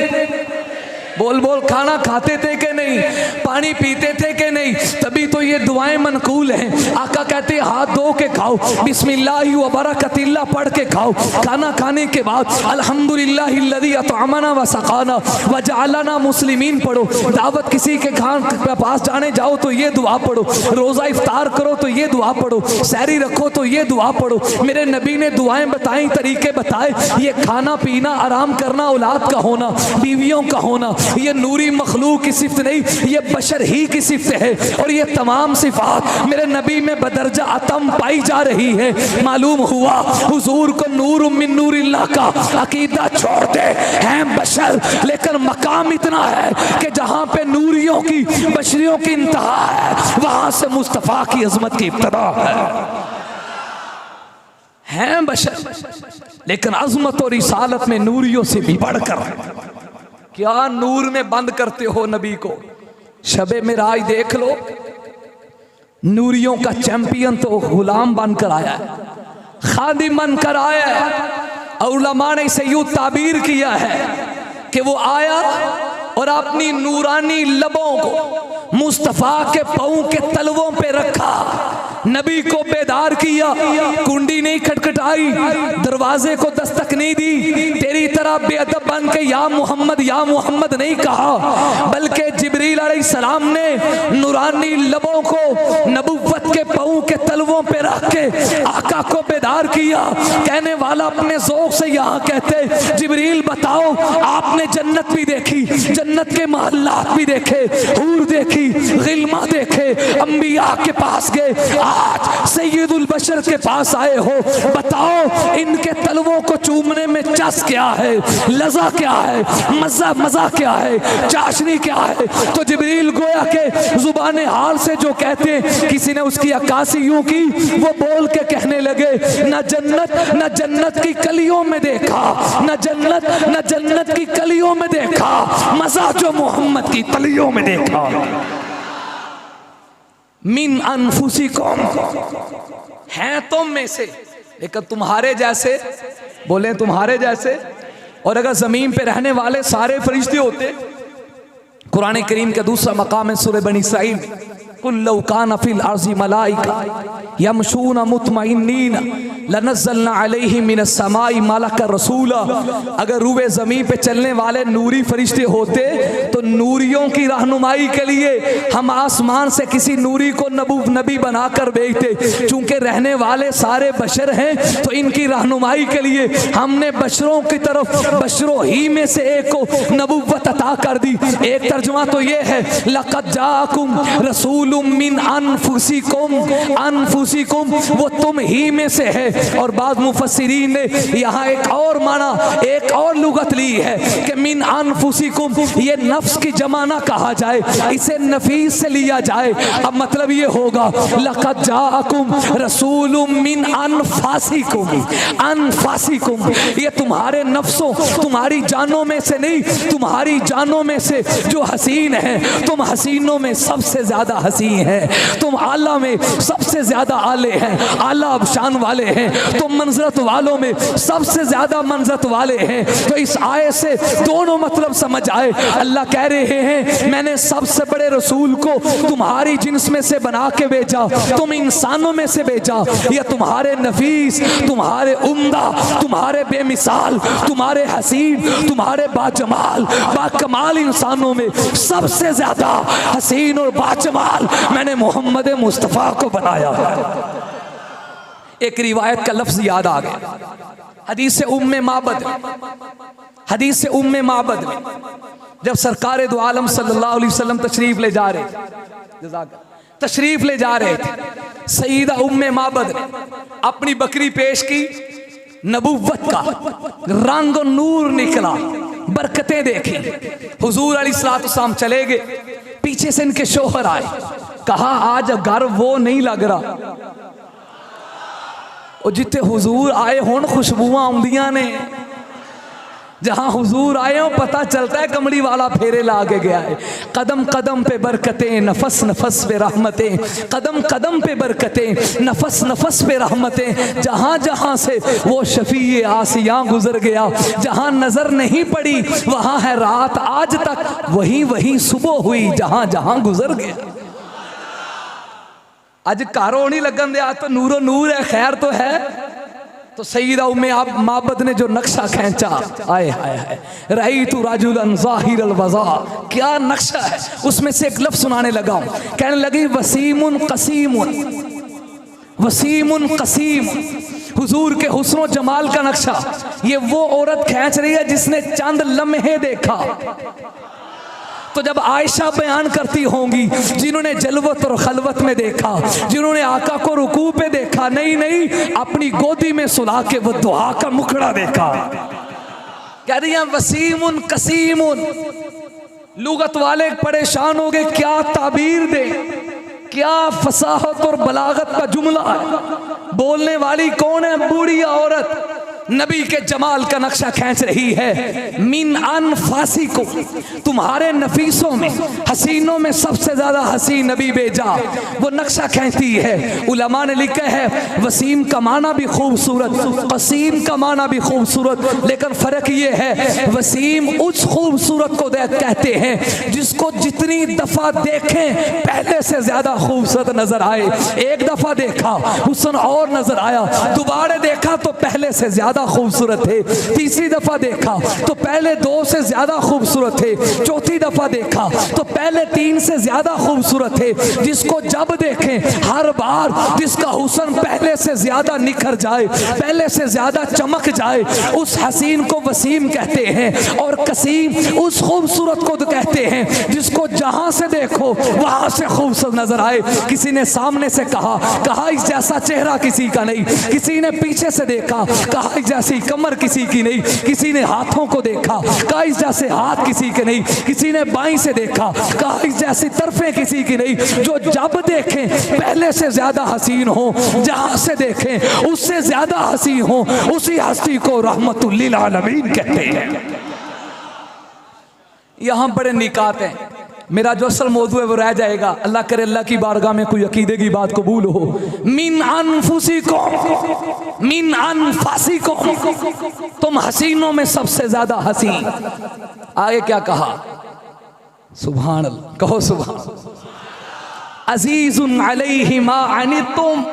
बोल बोल, खाना खाते थे कि नहीं? पानी पीते थे कि नहीं? तभी तो ये दुआएं मनकूल हैं। आका कहते हैं हाथ धो के खाओ, बिस्मिल्लाहि व बरकतिल्लाह पढ़ के खाओ। खाना खाने के बाद अल्हम्दुलिल्लाहिल्लज़ी अतअमना व सक़ाना व जअलना मुस्लिमीन पढ़ो। दावत किसी के खान के पास जाने जाओ तो ये दुआ पढ़ो, रोज़ा इफ्तार करो तो ये दुआ पढ़ो, सहरी रखो तो ये दुआ पढ़ो। मेरे नबी ने दुआएं बताई, तरीके बताए। ये खाना पीना, आराम करना, औलाद का होना, बीवियों का होना, ये नूरी मखलूक की सिफ्त नहीं, ये बशर ही की सिफ्त है। और ये तमाम सिफात मेरे नबी में बदरजा अतम पाई जा रही है। मालूम हुआ हुजूर को नूर मिन नूरिल्लाह का अकीदा छोड़ते हैं बशर, लेकिन मकाम इतना है कि जहां पे नूरियों की, बशरियों की इंतहा है, वहां से मुस्तफा की अजमत की इब्तदा है बशर, लेकिन अजमत और रिसालत में नूरियों से भी बढ़कर। क्या नूर में बंद करते हो नबी को? शबे मिराज देख लो, नूरियों का चैंपियन तो गुलाम बनकर आया है, खादिम बनकर आया है। और उलमा ने इसे यूं ताबीर किया है कि वो आया और अपनी नूरानी लबों को मुस्तफ़ा के पाँव के तलवों पे रखा, नबी को बेदार किया। कुंडी नहीं खटखटाई, दरवाजे को दस्तक नहीं दी, तेरी तरह बेअदब बन के या मोहम्मद नहीं कहा, बल्कि जिब्रील अलैहिस्सलाम ने नूरानी लबों को नबुव्वत के पाँव के तलवों पे रख के आका को बेदार किया। कहने वाला अपने ज़ौक़ से यहाँ कहते, जिब्रील बताओ, आपने जन्नत भी देखी, जन्नत के महल्लात भी देखे, हूर देखी, गिल्मा देखे, अंबिया के पास गए, आज सैयदुल बशर के पास आए हो, बताओ इनके तलवों को चूमने में चस क्या है, लज़ा क्या है, मज़ा क्या है, चाशनी क्या है? तो जिब्रील गोया के जुबान हाल से जो कहते हैं, किसी ने उसकी अक्कासी यूं की, वो बोल के कहने लगे, न जन्नत की कलियों में देखा, न जन्नत की कलियों में देखा, मज़ा जो मोहम्मद की तलियों में देखा। मिन अनफुसिकुम, हैं तुम में से, लेकिन तुम्हारे जैसे, बोले तुम्हारे जैसे। और अगर जमीन पे रहने वाले सारे फरिश्ते होते, कुरान करीम का दूसरा मकाम है सूरह बनी इसराइल, कुल्लु कान फिल अर्ज़ि मलाइका यमशून मुतमइन्नीन लनज़्ज़लना अलैहिम मिनस समाई मलकर रसूला। अगर रूए ज़मीन पे चलने वाले नूरी फरिश्ते होते तो नूरियों की रहनुमाई के लिए हम आसमान से किसी नूरी को नबी बनाकर भेजते। चूंकि रहने वाले सारे बशर हैं तो इनकी रहनुमाई के लिए हमने बशरों की तरफ, बशरों ही में से एक को नबुव्वत अता कर दी। एक तर्जुमा तो ये है, लक़द जाअकुम रसूलुम मिन अनफुसिकुम, वो तुम ही में से है। और बाद मुफस्सिरीन ने यहाँ एक और माना, एक और लुगत ली है कि मिन अनफुसिकुम, ये नफ्स की जमाना कहा जाए, इसे नफीस से लिया जाए। अब मतलब ये होगा, लक़द जाअकुम रसूलुम मिन अनफासिकुम, अनफासिकुम, ये तुम्हारे नफ्सों, तुम्हारी जानों में से नहीं, तुम्हारी जानों में से जो हसीन है, तुम हसीनों में सबसे ज्यादा हसी हैं, तुम आला में सबसे ज्यादा आले हैं, आला शान वाले हैं, तुम मंजरत वालों में सबसे ज्यादा मंजरत वाले हैं। तो इस आयत से दोनों मतलब समझ आए। अल्लाह कह रहे हैं मैंने सबसे बड़े रसूल को तुम्हारी जिन्स में से बना के भेजा, तुम इंसानों में से भेजा, या तुम्हारे नफीस, तुम्हारे उम्दा, तुम्हारे बेमिसाल, तुम्हारे हसीन, तुम्हारे बाजमाल बाकमाल इंसानों में सबसे ज्यादा हसीन और बाजमाल मैंने मोहम्मद मुस्तफ़ा को बनाया। एक रिवायत का लफ्ज याद आ गया, हदीस उम्मे माबद, हदीस उम्मे माबद में जब सरकार दो आलम सल्लल्लाहु अलैहि वसल्लम तशरीफ ले जा रहे थे, सईदा उम्मे माबद ने अपनी बकरी पेश की, नबुव्वत का रंग और नूर निकला, बरकतें देखी। हुजूर अलैहिस्सलाम चले गए, पीछे से इनके शोहर आए, कहा आज घर वो नहीं लग रहा, और जिथे हुजूर आए हुण खुशबुआं आउंदियां ने, जहां हुजूर आए हो पता चलता है कमड़ी वाला फेरे ला के गया है। कदम कदम पे बरकतें, नफस नफस पे रहमतें, कदम कदम पे बरकतें, नफस नफस पे रहमतें। जहां जहां से वो शफी आसिया गुजर गया, जहां नजर नहीं पड़ी वहां है रात आज तक, वही वही सुबह हुई जहां जहां गुजर गया। आज कारो नहीं लगन दिया तो नूरो नूर है, खैर तो है। तो सईदा उम्मे माबद ने जो नक्शा खींचा, आए हाय हाय, रही तू राजुलन ज़ाहिरल वज़ा, क्या नक्शा है। उसमें से एक लफ्ज़ सुनाने लगा, कहने लगी वसीमुन कसीमुन, वसीमुन कसीम, हुजूर के हुस्न जमाल का नक्शा। ये वो औरत खींच रही है जिसने चंद लम्हे देखा। तो जब आयशा बयान करती होंगी जिन्होंने जलवत और खलवत में देखा, जिन्होंने आका को रुकू पे देखा, नहीं नहीं अपनी गोदी में सुला के वो दुआ का मुखड़ा देखा। कह रही हैं वसीमुन कसीमुन। लुगत वाले परेशान हो गए, क्या ताबीर दे, क्या फसाहत और बलागत का जुमला है। बोलने वाली कौन है? बूढ़ी औरत नबी के जमाल का नक्शा खींच रही है। मिन अनफासी को, तुम्हारे नफीसों में, हसीनों में सबसे ज्यादा हसीन नबी भेजा, वो नक्शा खींचती है। उलमा ने लिखा है वसीम का माना भी खूबसूरत, कसीम का माना भी खूबसूरत, लेकिन फर्क ये है वसीम उस खूबसूरत को कहते हैं जिसको जितनी दफा देखें पहले से ज्यादा खूबसूरत नजर आए। एक दफा देखा हुस्न और नजर आया, दोबारा देखा तो पहले से ज्यादा खूबसूरत थे, तीसरी दफा देखा तो पहले दो से ज्यादा खूबसूरत थे, चौथी दफा देखा तो पहले तीन से ज्यादा खूबसूरत थे। जिसको जब देखें हर बार जिसका हुस्न पहले से ज्यादा निखर जाए, पहले से ज्यादा चमक जाए, उस हसीन को वसीम कहते हैं। और कसीम उस खूबसूरत को कहते हैं जिसको जहां से देखो वहां से खूबसूरत नजर आए। किसी ने सामने से कहा इस जैसा चेहरा किसी का नहीं, किसी ने पीछे से देखा, कहा इस जैसी कमर किसी की नहीं, किसी ने हाथों को देखा, कहा इस जैसे हाथ किसी के नहीं, किसी ने बाईं से देखा, कहा इस जैसी तरफें किसी की नहीं। जो जब देखें पहले से ज्यादा हसीन हो, जहां से देखें उससे ज्यादा हसीन हो, उसी हस्ती को रहमतुल लिल आलमीन कहते हैं। यहां बड़े निकात हैं, मेरा जो असल मौजू है वो रह जाएगा। अल्लाह करे अल्लाह की बारगाह में कोई अकीदे की बात कबूल हो। मिन अनफुसिकुम, मिन अनफासिकुम, तुम हसीनों में सबसे ज्यादा हसीन। आगे क्या कहा? सुभान अल्लाह, कहो सुभान। अजीजुन अलैहि मा अनितुम,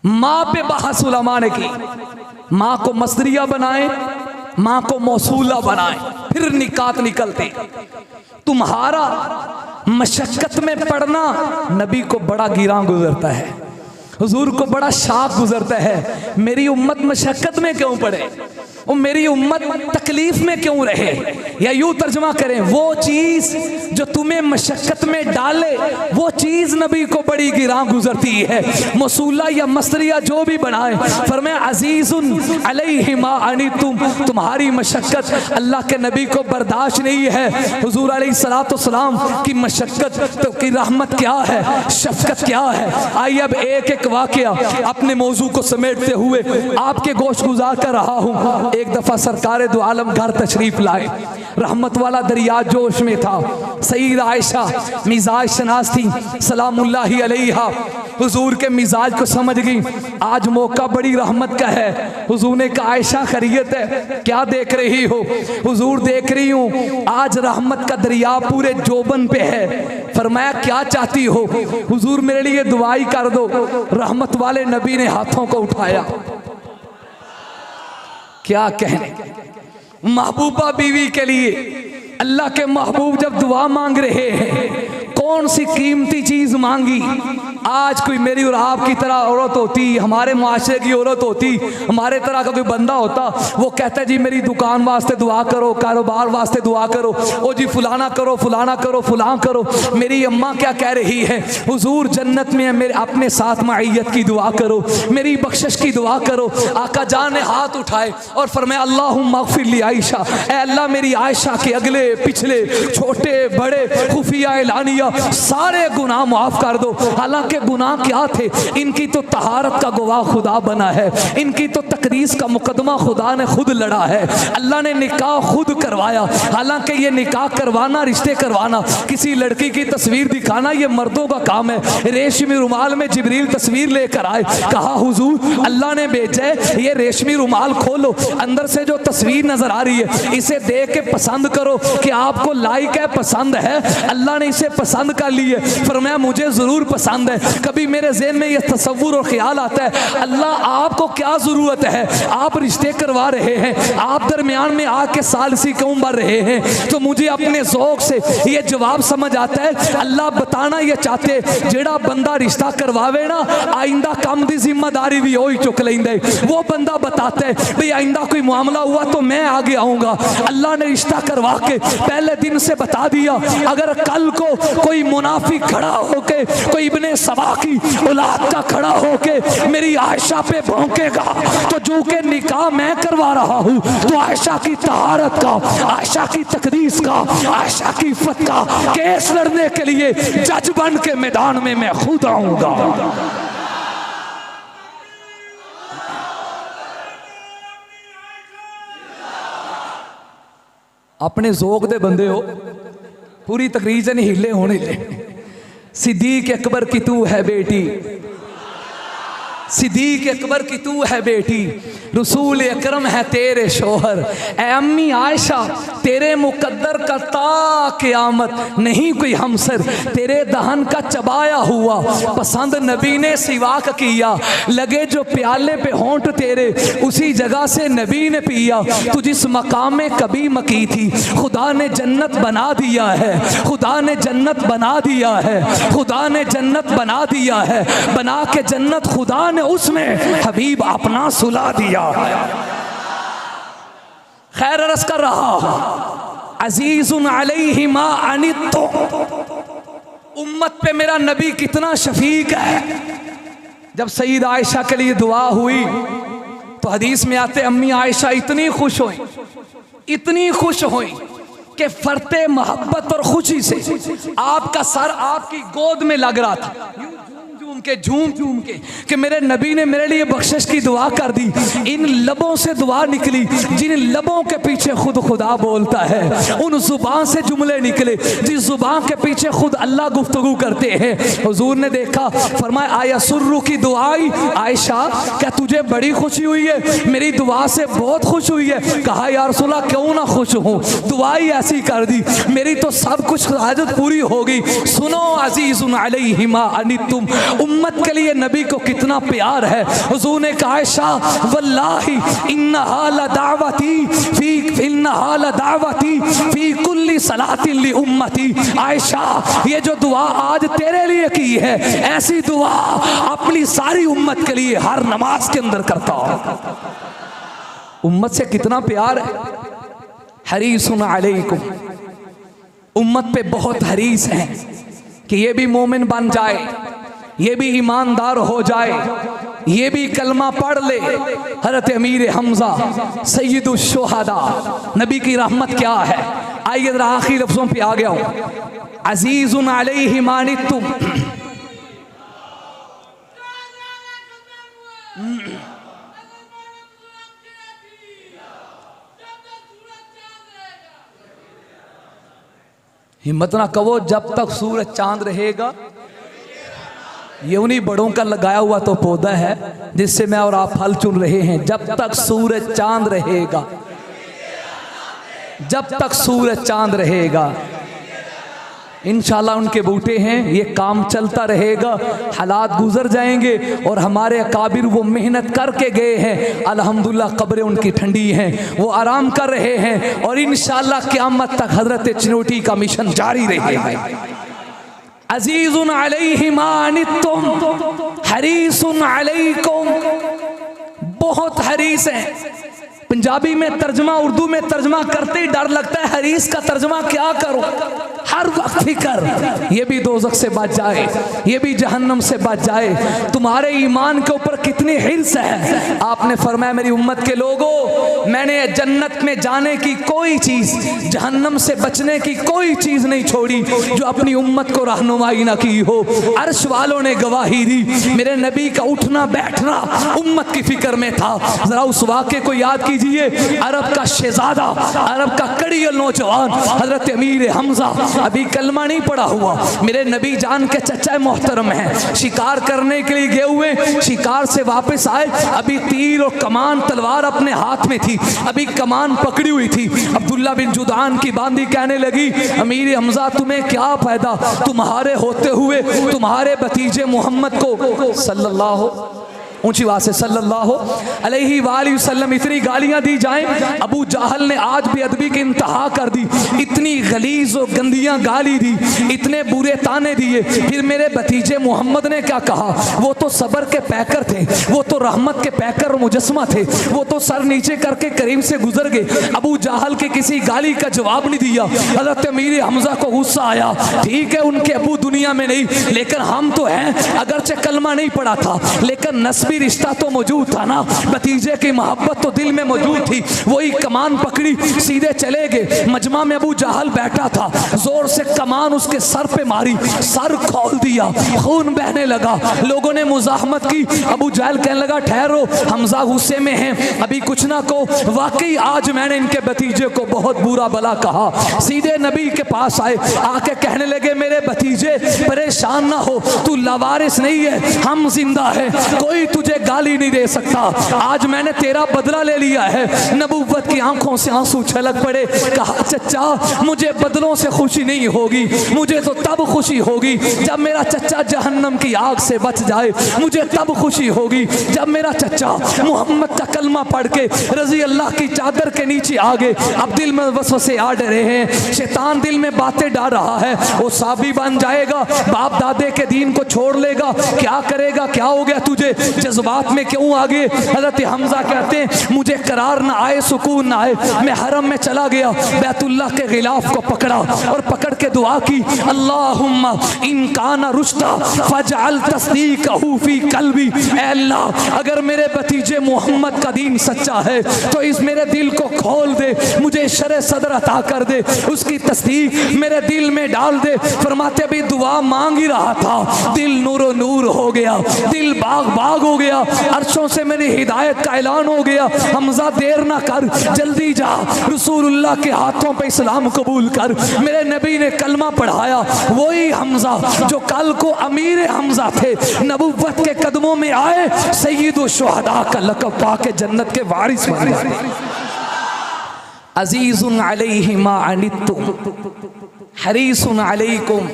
माँ पे बहस उलमा ने की। माँ को मसदरिया बनाए, माँ को मौसूला बनाए, फिर निकात निकलते। तुम्हारा मशक्कत में पड़ना नबी को बड़ा गिरां गुजरता है, हुजूर को बड़ा शाक गुजरता है। मेरी उम्मत मशक्कत में क्यों पड़े, वो मेरी उम्मत तकलीफ में क्यों रहे। या यूं तर्जमा करें, वो चीज जो तुम्हें मशक्कत में डाले वो चीज नबी को बड़ी गिरां गुजरती है। मसूला या मसरिया जो भी बनाए, फरमाया अजीजुन अलैहि मा अनितुम, तुम्हारी मशक्कत अल्लाह के नबी को बर्दाश्त नहीं है। हुजूर अलैहिस्सलातु वस्सलाम की मशक्कत तो की रहमत क्या है, शफकत क्या है। आइए अब एक एक वाकया अपने मौजू को समेटते हुए आपके गोश गुजार कर रहा हूँ। एक दफ़ा सरकार दो आलम घर तशरीफ लाए, रहमत वाला दरिया जोश में था। सईद आयशा मिजाज शनास थी सलामुल्लाहि अलैहा, हुजूर के मिजाज को समझ गई। आज मौका बड़ी रहमत का है। हुजूर ने कहा आयशा खैरियत है, क्या देख रही हो? हुजूर देख रही हूँ आज रहमत का दरिया पूरे जोबन पे है। फरमाया क्या चाहती हो? हुजूर मेरे लिए दुआई कर दो। रहमत वाले नबी ने हाथों को उठाया। क्या कहने, महबूबा बीवी के लिए अल्लाह के महबूब जब दुआ मांग रहे हैं, कौन सी कीमती चीज मांगी। आज कोई मेरी और आपकी तरह औरत होती, हमारे माशरे की औरत होती, हमारे तरह का कोई बंदा होता, वो कहता जी मेरी दुकान वास्ते दुआ करो, कारोबार वास्ते दुआ करो, ओ जी फलाना करो, फलाना करो, फलां करो। मेरी अम्मा क्या कह रही है? हुजूर जन्नत में है, मेरे अपने साथ माइयत की दुआ करो, मेरी बख्शिश की दुआ करो। आका जान ने हाथ उठाए और फरमाया अल्लाहुम्मा अग़फ़िर ली आयशा, ऐ अल्लाह मेरी आयशा के अगले पिछले छोटे बड़े खुफिया एलानिया सारे गुनाह माफ कर दो। हालांकि गुनाह क्या थे, इनकी तो तहारत का गवाह खुदा बना है, इनकी तो तकदीस का मुकदमा खुदा ने खुद लड़ा है, अल्लाह ने निकाह खुद करवाया। हालांकि ये निकाह करवाना, रिश्ते करवाना, किसी लड़की की तस्वीर दिखाना ये मर्दों का काम है। रेशमी रुमाल में जिब्रील तस्वीर लेकर आए, कहा हुजूर अल्लाह ने भेजा है, ये रेशमी रुमाल खोलो, अंदर से जो तस्वीर नजर आ रही है इसे देख के पसंद करो कि आपको लाइक है, पसंद है। अल्लाह ने इसे पसंद कर लिए। फरमाया मुझे जरूर पसंद है। कभी मेरे ज़हन में यह तसव्वुर और ख्याल आता है अल्लाह आपको क्या ज़रूरत है, आप रिश्ते करवा रहे हैं, आप दरमियान में आके सालसी क्यों बढ़ रहे हैं? तो मुझे अपने ज़ौक़ से ये जवाब समझ आता है, अल्लाह बताना ये चाहते जेड़ा बंदा रिश्ता करवावे ना, आइंदा कम की जिम्मेदारी भी वही चुक लेंदे। वो बंदा बताता है भाई आइंदा कोई मामला हुआ तो मैं आगे आऊँगा। अल्लाह ने रिश्ता करवा के पहले दिन से बता दिया, अगर कल को कोई मुनाफिक खड़ा होके, कोई इब्ने सबा की औलाद का खड़ा होके मेरी आयशा पे भौंकेगा तो जो के निकाह मैं करवा रहा हूँ, तो आयशा की तहारत का, आयशा की तकदीस का, आयशा की इफ़्फ़त का केस लड़ने के लिए जज बन के मैदान में मैं खुद आऊंगा। अपने ज़ौक़ दे बंदे हो, पूरी तकरीर से नहीं हिले होने ले। सिद्दीक़ अकबर की तू है बेटी, सिद्दीक़ अकबर की तू है बेटी, रसूल अकरम है तेरे शोहर। ए अम्मी आयशा तेरे मुकद्दर का ता क़यामत नहीं कोई हमसर, तेरे दहन का चबाया हुआ पसंद नबी ने सिवाक किया, लगे जो प्याले पे होंठ तेरे उसी जगह से नबी ने पिया। तू जिस मकाम में कभी मकी थी खुदा ने जन्नत बना दिया है, खुदा ने जन्नत बना दिया है, खुदा ने जन्नत बना दिया है, बना के जन्नत खुदा ने उसमें हबीब अपना सुला दिया। खैर अर्ज़ कर रहा अजीजुन अलैहि मा अनित्तुम, उम्मत पे मेरा नबी कितना शफीक है। जब सईद आयशा के लिए दुआ हुई तो हदीस में आते अम्मी आयशा इतनी खुश हुई, इतनी खुश हुई कि फरते मोहब्बत और खुशी से आपका सर आपकी गोद में लग रहा था, झूम झूम के कि मेरे नबी ने मेरे लिए बख्शिश की दुआ कर दी। इन लबों से दुआ निकली जिन लबों के पीछे खुद खुदा बोलता है, उन जुबान से जुमले निकले जिस जुबान के पीछे खुद अल्लाह गुफ्तगू करते हैं। हुजूर ने देखा, फरमाया आया सुर्रू की दुआई आयशा, क्या तुझे बड़ी खुशी हुई है? मेरी दुआ से बहुत खुश हुई है। कहा या रसूल अल्लाह क्यों ना खुश हूँ, दुआई ऐसी कर दी, मेरी तो सब कुछ हाजत पूरी हो गई। सुनो अजीजुन अलैहि मा अनित्तुम, उम्मत के लिए नबी को कितना प्यार है। हुजूर ने कहा आयशा वल्लाही इन्नहा लदावती फी कुल्ली सलातिन ली उम्मती। आयशा ये जो दुआ आज तेरे लिए की है, ऐसी दुआ अपनी सारी उम्मत के लिए हर नमाज के अंदर करता हूं। उम्मत से कितना प्यार है। हरीसुन अलैकुम, उम्मत पे बहुत हरीस है कि ये भी मोमिन बन जाए, ये भी ईमानदार हो जाए, ये भी कलमा पढ़ ले। हज़रत अमीर हमजा सैयदुश शुहदा, नबी की रहमत क्या है। आइए जरा आखिरी लफ्ज़ों पे आ गया हूँ। अजीजुन अलैहि मा अनित्तुम, हिम्मत ना कहो जब तक सूरज चांद रहेगा। ये उन्हीं बड़ों का लगाया हुआ तो पौधा है जिससे मैं और आप फल चुन रहे हैं। जब तक सूरज चांद रहेगा, जब तक सूरज चांद रहेगा, इंशाल्लाह उनके बूटे हैं, ये काम चलता रहेगा। हालात गुजर जाएंगे और हमारे अकाबिर वो मेहनत करके गए हैं, अल्हम्दुलिल्लाह कब्रें उनकी ठंडी हैं, वो आराम कर रहे हैं और इंशाल्लाह क़यामत तक हजरत चिनोटी का मिशन जारी रहेगा। अजीजुन अलैहि मा अनित्तुम हरीसुन अलैकुम, बहुत हरीस है। पंजाबी में तर्जमा, उर्दू में तर्जमा करते ही डर लगता है, हरीस का तर्जमा क्या करो। हर वक्त फिक्र, ये भी दोज़ख से बच जाए, ये भी जहन्नम से बच जाए। तुम्हारे ईमान के ऊपर कितनी हिर्स है। आपने फरमाया मेरी उम्मत के लोगों, मैंने जन्नत में जाने की कोई चीज़, जहन्नम से बचने की कोई चीज़ नहीं छोड़ी जो अपनी उम्मत को रहनुमाई ना की हो। अर्श वालों ने गवाही दी, मेरे नबी का उठना बैठना उम्मत की फिक्र में था। जरा उस वाक़े को याद कीजिए। अरब का शहजादा, अरब का कड़ियल नौजवान हजरत अमीर हमजा, अभी कलमा नहीं पड़ा हुआ, मेरे नबी जान के चचा मोहतरम हैं, शिकार करने के लिए गए हुए, शिकार से वापस आए, अभी तीर और कमान तलवार अपने हाथ में थी, अभी कमान पकड़ी हुई थी। अब्दुल्ला बिन जुदान की बांदी कहने लगी, अमीर हमजा तुम्हें क्या फायदा, तुम्हारे होते हुए तुम्हारे भतीजे मोहम्मद को सल्लल्लाहु, ऊंची आवाज से सल्लल्लाहु अलैहि वसल्लम इतनी गालियां दी जाएं। अबू जाहल ने आज भी अदबी की इंतहा कर दी, इतनी गलीज और गंदियां गाली दी, इतने बुरे ताने दिए। फिर मेरे भतीजे मोहम्मद ने क्या कहा, वो तो सबर के पैकर थे, वो तो रहमत के पैकर मुजस्मा थे, वो तो सर नीचे करके करीम से गुजर गए। अबू जाहल की किसी गाली का जवाब नहीं दिया। हज़रत अमीर हमजा को गुस्सा आया, ठीक है उनके अबू दुनिया में नहीं, लेकिन हम तो हैं, अगरचे कलमा नहीं पड़ा था लेकिन नस्बी रिश्ता तो मौजूद था ना, भतीजे की मोहब्बत तो दिल में मौजूद थी। वही कमान पकड़ी, सीधे चले गए। मजमा में अबू जाहल बैठा था, जोर से कमान उसके सर पे मारी, सर खोल दिया, खून बहने लगा। लोगों ने मुजाहमत की, अबू जाहल कहने लगा ठहरो, हमजा गुस्से में हैं, अभी कुछ ना कहो, वाकई आज मैंने इनके भतीजे को बहुत बुरा भला कहा। सीधे नबी के पास आए, आके कहने लगे मेरे भतीजे परेशान ना हो, तू लावारिस नहीं है, हम जिंदा है, कोई तुझे गाली नहीं दे सकता, आज मैंने तेरा बदला ले लिया है। नबूवत की आंखों से आंसू छलक पड़े। कहा चचा मुझे बदलों से खुशी नहीं होगी, मुझे तो तब खुशी होगी जब मेरा चचा जहन्नम की आग से बच जाए, मुझे तब खुशी होगी जब मेरा चचा मोहम्मद का कलमा पढ़ के रजी अल्लाह की चादर के नीचे आ गए। अब दिल में वसवसे आ डरे हैं, शैतान दिल में बातें डाल रहा है, वो साबी बन जाएगा, बाप दादे के दीन को छोड़ लेगा, क्या करेगा, क्या हो गया तुझे, जज्बात में क्यों आ गए। हज़रत हमजा कहते हैं मुझे करार ना आए, सुकून ना आए, मैं हरम में चला गया, बैतुल्लाह के गिलाफ को पकड़ा और पकड़ के दुआ की, अल्लाहुम्मा इन काना रुश्ता फजअल तस्दीकहु फी कल्बी, ऐ अल्लाह अगर मेरे भतीजे मोहम्मद का दीन सच्चा है तो इस मेरे दिल को खोल दे, मुझे शरे सदर अता कर दे, उसकी तस्दीक मेरे दिल में डाल दे। फरमाते भी दुआ मांग ही रहा था, दिल नूरो नूर हो गया, दिल बाग बाग हो गया, अर्शों से मेरी हिदायत का ऐलान हो गया। हमजा देर ना कर, जल्दी जा, रसूलुल्लाह के हाथों पे इस्लाम कबूल कर। मेरे नबी ने कलमा पढ़ाया, वही हमजा जो कल को अमीर हमजा थे, नबुव्वत के कदमों में आए, सय्यिदुश शुहदा का लक़ब पाके जन्नत के वारिस बन गए। अजीजुन अलैहि मा अनित्तुम हरीसुन अलैकुम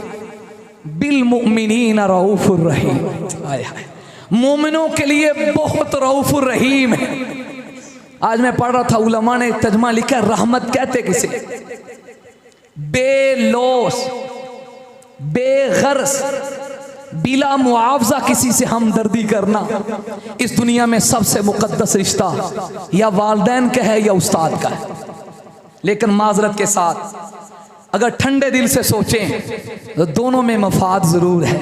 बिल मुमिनीन रऊफुर रहीम। मोमिनों के लिए बहुत रऊफुर रहीम है। आज मैं पढ़ रहा था, उलमा ने तर्जुमा लिखा, रहमत कहते किसे, बेलोस बेगर्ज बिला मुआवजा किसी से हमदर्दी करना, इस दुनिया में सबसे मुकद्दस रिश्ता या वालिदैन का है या उस्ताद का है। लेकिन माजरत के साथ अगर ठंडे दिल से सोचें तो दोनों में मफाद जरूर है।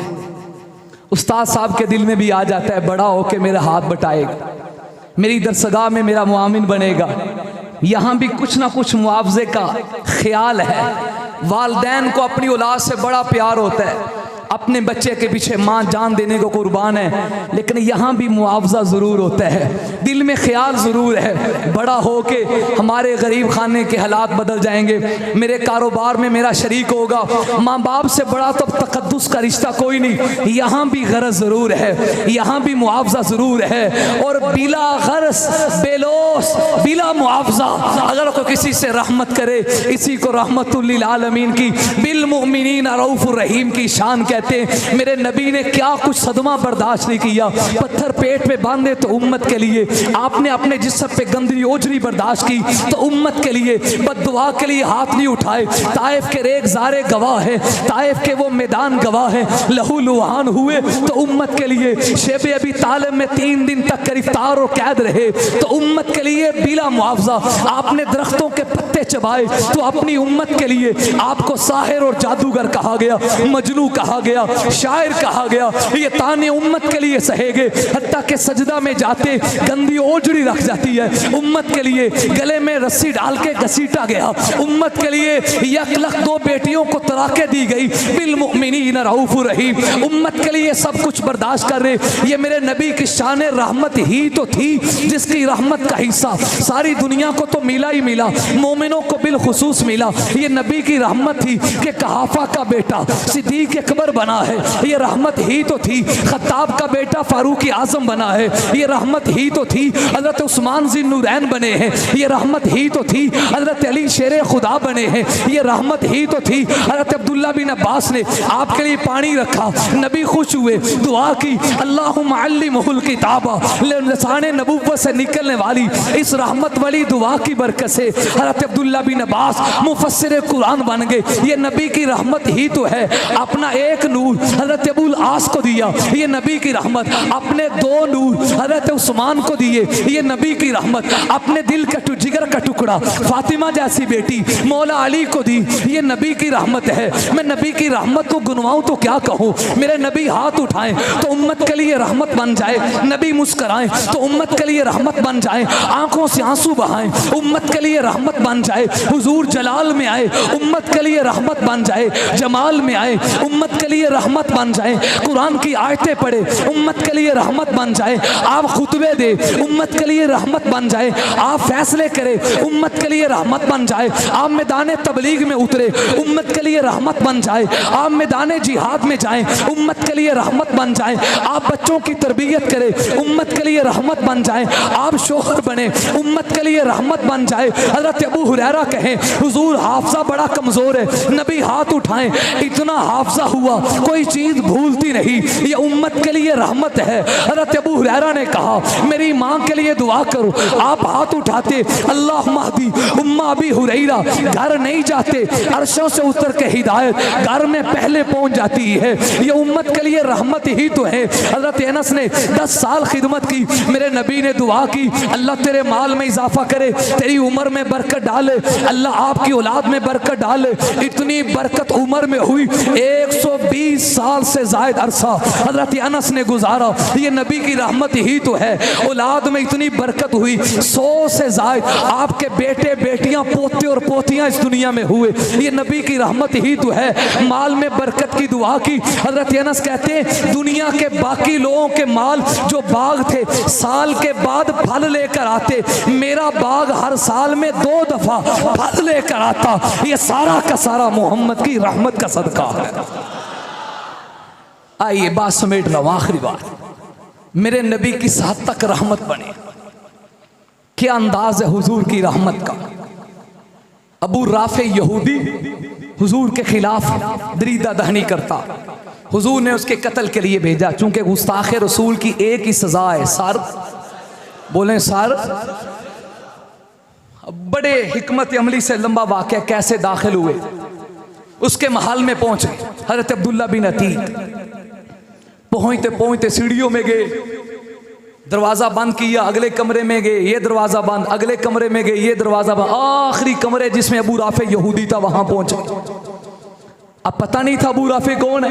उस्ताद साहब के दिल में भी आ जाता है, बड़ा होके मेरा हाथ बटाएगा, मेरी दरसगाह में मेरा मुआमिन बनेगा, यहाँ भी कुछ ना कुछ मुआवजे का ख्याल है। वालिदैन को अपनी औलाद से बड़ा प्यार होता है, अपने बच्चे के पीछे माँ जान देने को कुर्बान है, लेकिन यहाँ भी मुआवजा ज़रूर होता है, दिल में ख्याल ज़रूर है बड़ा हो के हमारे गरीब खाने के हालात बदल जाएंगे, मेरे कारोबार में मेरा शरीक होगा, माँ बाप से बड़ा तो तकद्दुस का रिश्ता कोई नहीं। यहाँ भी गरज ज़रूर है, यहाँ भी मुआवजा ज़रूर है। और बिला गरज बेलोस बिला मुआवजा अगर कोई किसी से रहमत करे, इसी को रहमतुल लिल आलमीन की बिल मुमिनीन रऊफुर रहीम की शान कहते हैं। मेरे नबी ने क्या कुछ सदमा बर्दाश्त नहीं किया, पत्थर पेट पे बांधे तो उम्मत के लिए, आपने अपने जिस्म पे गंदी ओजरी बर्दाश्त की तो उम्मत के लिए, बद्दुआ के लिए हाथ नहीं उठाए। ताइफ के रेग ज़ारे गवाह है, ताइफ के वो मैदान गवाह है, लहू लुहान हुए तो उम्मत के लिए। शेब अबी तालिब में 3 दिन तक गिरफ्तार और कैद रहे तो उम्मत के लिए बिला मुआवजा। आपने दरख्तों के पत्ते चबाए तो अपनी उम्मत के लिए। आपको साहिर और जादूगर कहा गया, मजनू कहा गया, शायर कहा गया, ये ताने उम्मत के लिए सहेगे। हत्ता के सजदा में जाते गंदी ओजड़ी रख जाती है उम्मत के लिए, गले में रस्सी डाल के घसीटा गया उम्मत के लिए। 1,02 बेटियों को तलाक़ें दी गई, बिल मुमिनीन रऊफुर रहीम, उम्मत के लिए सब कुछ बर्दाश्त कर रहे। ये मेरे नबी की शान रहमत ही तो थी, जिसकी रहमत का हिस्सा सारी दुनिया को तो मिला ही मिला, मोमिनों को बिलखुसूस मिला। ये नबी की रहमत थी कि कहाफा का बेटा सिद्दीक अकबर बना है, ये रहमत ही तो थी। खत्ताब का बेटा फारूक आजम बना है, ये रहमत ही तो थी। हज़रत उस्मान ज़िन्नुरैन बने हैं, ये रहमत ही तो थी। हज़रत अली शेर खुदा बने हैं, ये रहमत ही तो थी। हज़रत अब्दुल्ला बिन अब्बास ने आपके लिए पानी रखा, नबी खुश हुए, दुआ की, अल्लाहुम्मा अल्लिमहुल किताबा, लिसाने नबुव्वत से निकलने वाली इस रहमत वाली दुआ की बरकत से हज़रत अब्दुल्ला बिन अब्बास मुफस्सिर कुरान बन गए। ये नबी की रहमत ही तो है। अपना एक नूर हज़रत अबुल आस को दिया, ये नबी की रहमत। अपने 2 नूर हज़रत उस्मान को दिए, ये नबी की रहमत। अपने दिल का जिगर का टुकड़ा फातिमा जैसी बेटी मौला अली को दी, ये नबी की रहमत है। मैं नबी की रहमत को गुनवाऊं तो क्या कहूँ। मेरे नबी हाथ उठाएं तो उम्मत के लिए रहमत बन जाए, नबी मुस्कराएं तो उम्मत के लिए रहमत बन जाए, आंखों से आंसू बहाएं उम्मत के लिए रहमत बन जाए। हुजूर जलाल में आए उम्मत के लिए रहमत बन जाए, जमाल में आए उम्मत के लिए रहमत बन जाए, कुरान की आयतें पढ़े उम्मत के लिए रहमत बन जाए, आप खुतबे दे उम्मत के लिए रहमत बन जाए, आप फैसले करें उम्मत के लिए रहमत बन जाए, आप मैदान तबलीग में उतरे उम्मत के लिए रहमत बन जाए, आप मैदान जिहाद में जाएं उम्मत के लिए रहमत बन जाए, आप बच्चों की तरबियत करें उम्मत के लिए रहमत बन जाए, आप शोहर बने उम्मत के लिए रहमत बन जाए। हज़रत अबू हुरैरा कहें हुजूर हाफजा बड़ा कमज़ोर है, नबी हाथ उठाएं, इतना हाफजा हुआ कोई चीज़ भूलती नहीं, ये उम्मत के लिए रहमत है। हज़रत अबू हुरैरा ने कहा मेरी माँ के लिए दुआ करो, आप हाथ उठाते अल्लाह महदी उम्मा अबी हुरैरा, घर नहीं जाते अर्शों से उतर के हिदायत घर में पहले पहुंच जाती है, ये उम्मत के लिए रहमत ही तो है। हज़रत अनस ने 10 साल खिदमत की, मेरे नबी ने दुआ की अल्लाह तेरे माल में इजाफा करे, तेरी उम्र में बरकत डाले, अल्लाह आपकी औलाद में बरकत डाले। इतनी बरकत उम्र में हुई, 120 साल से ज़ायद अरसा हज़रत अनस ने गुजारा, ये नबी की रहमत ही तो है। औलाद में इतनी बरकत हुई, 100 से ज़ायद आपके बेटे बेटियां पोते और पोतियां इस दुनिया में हुए, ये नबी की रहमत ही तो है। माल में बरकत की दुआ की, हज़रत अनस कहते हैं दुनिया के बाकी लोगों के माल जो बाग थे साल के बाद फल लेकर आते, मेरा बाग हर साल में 2 दफा फल लेकर आता, ये सारा का सारा मोहम्मद की रहमत का सदका है। आइए बात समेट रहा हूं, आखिरी बात, मेरे नबी किस हद तक रहमत बने, क्या अंदाज है हुजूर की रहमत का। अबू राफे यहूदी हुजूर के खिलाफ दरीदा दहनी करता, हुजूर ने उसके कत्ल के लिए भेजा, चूंकि गुस्ताख रसूल की एक ही सजा है, सर बोलें सर। बड़े हिकमत अमली से लंबा वाक़या कैसे दाखिल हुए, उसके महल में पहुंचे हज़रत अब्दुल्ला बिन अतीक, पहुंचते पहुंचते सीढ़ियों में गए, दरवाज़ा बंद किया, अगले कमरे में गए, ये दरवाज़ा बंद, अगले कमरे में गए, ये दरवाज़ा बंद, आखिरी कमरे जिसमें अबू राफे यहूदी था वहां पहुंचे। अब पता नहीं था अबू राफे कौन है,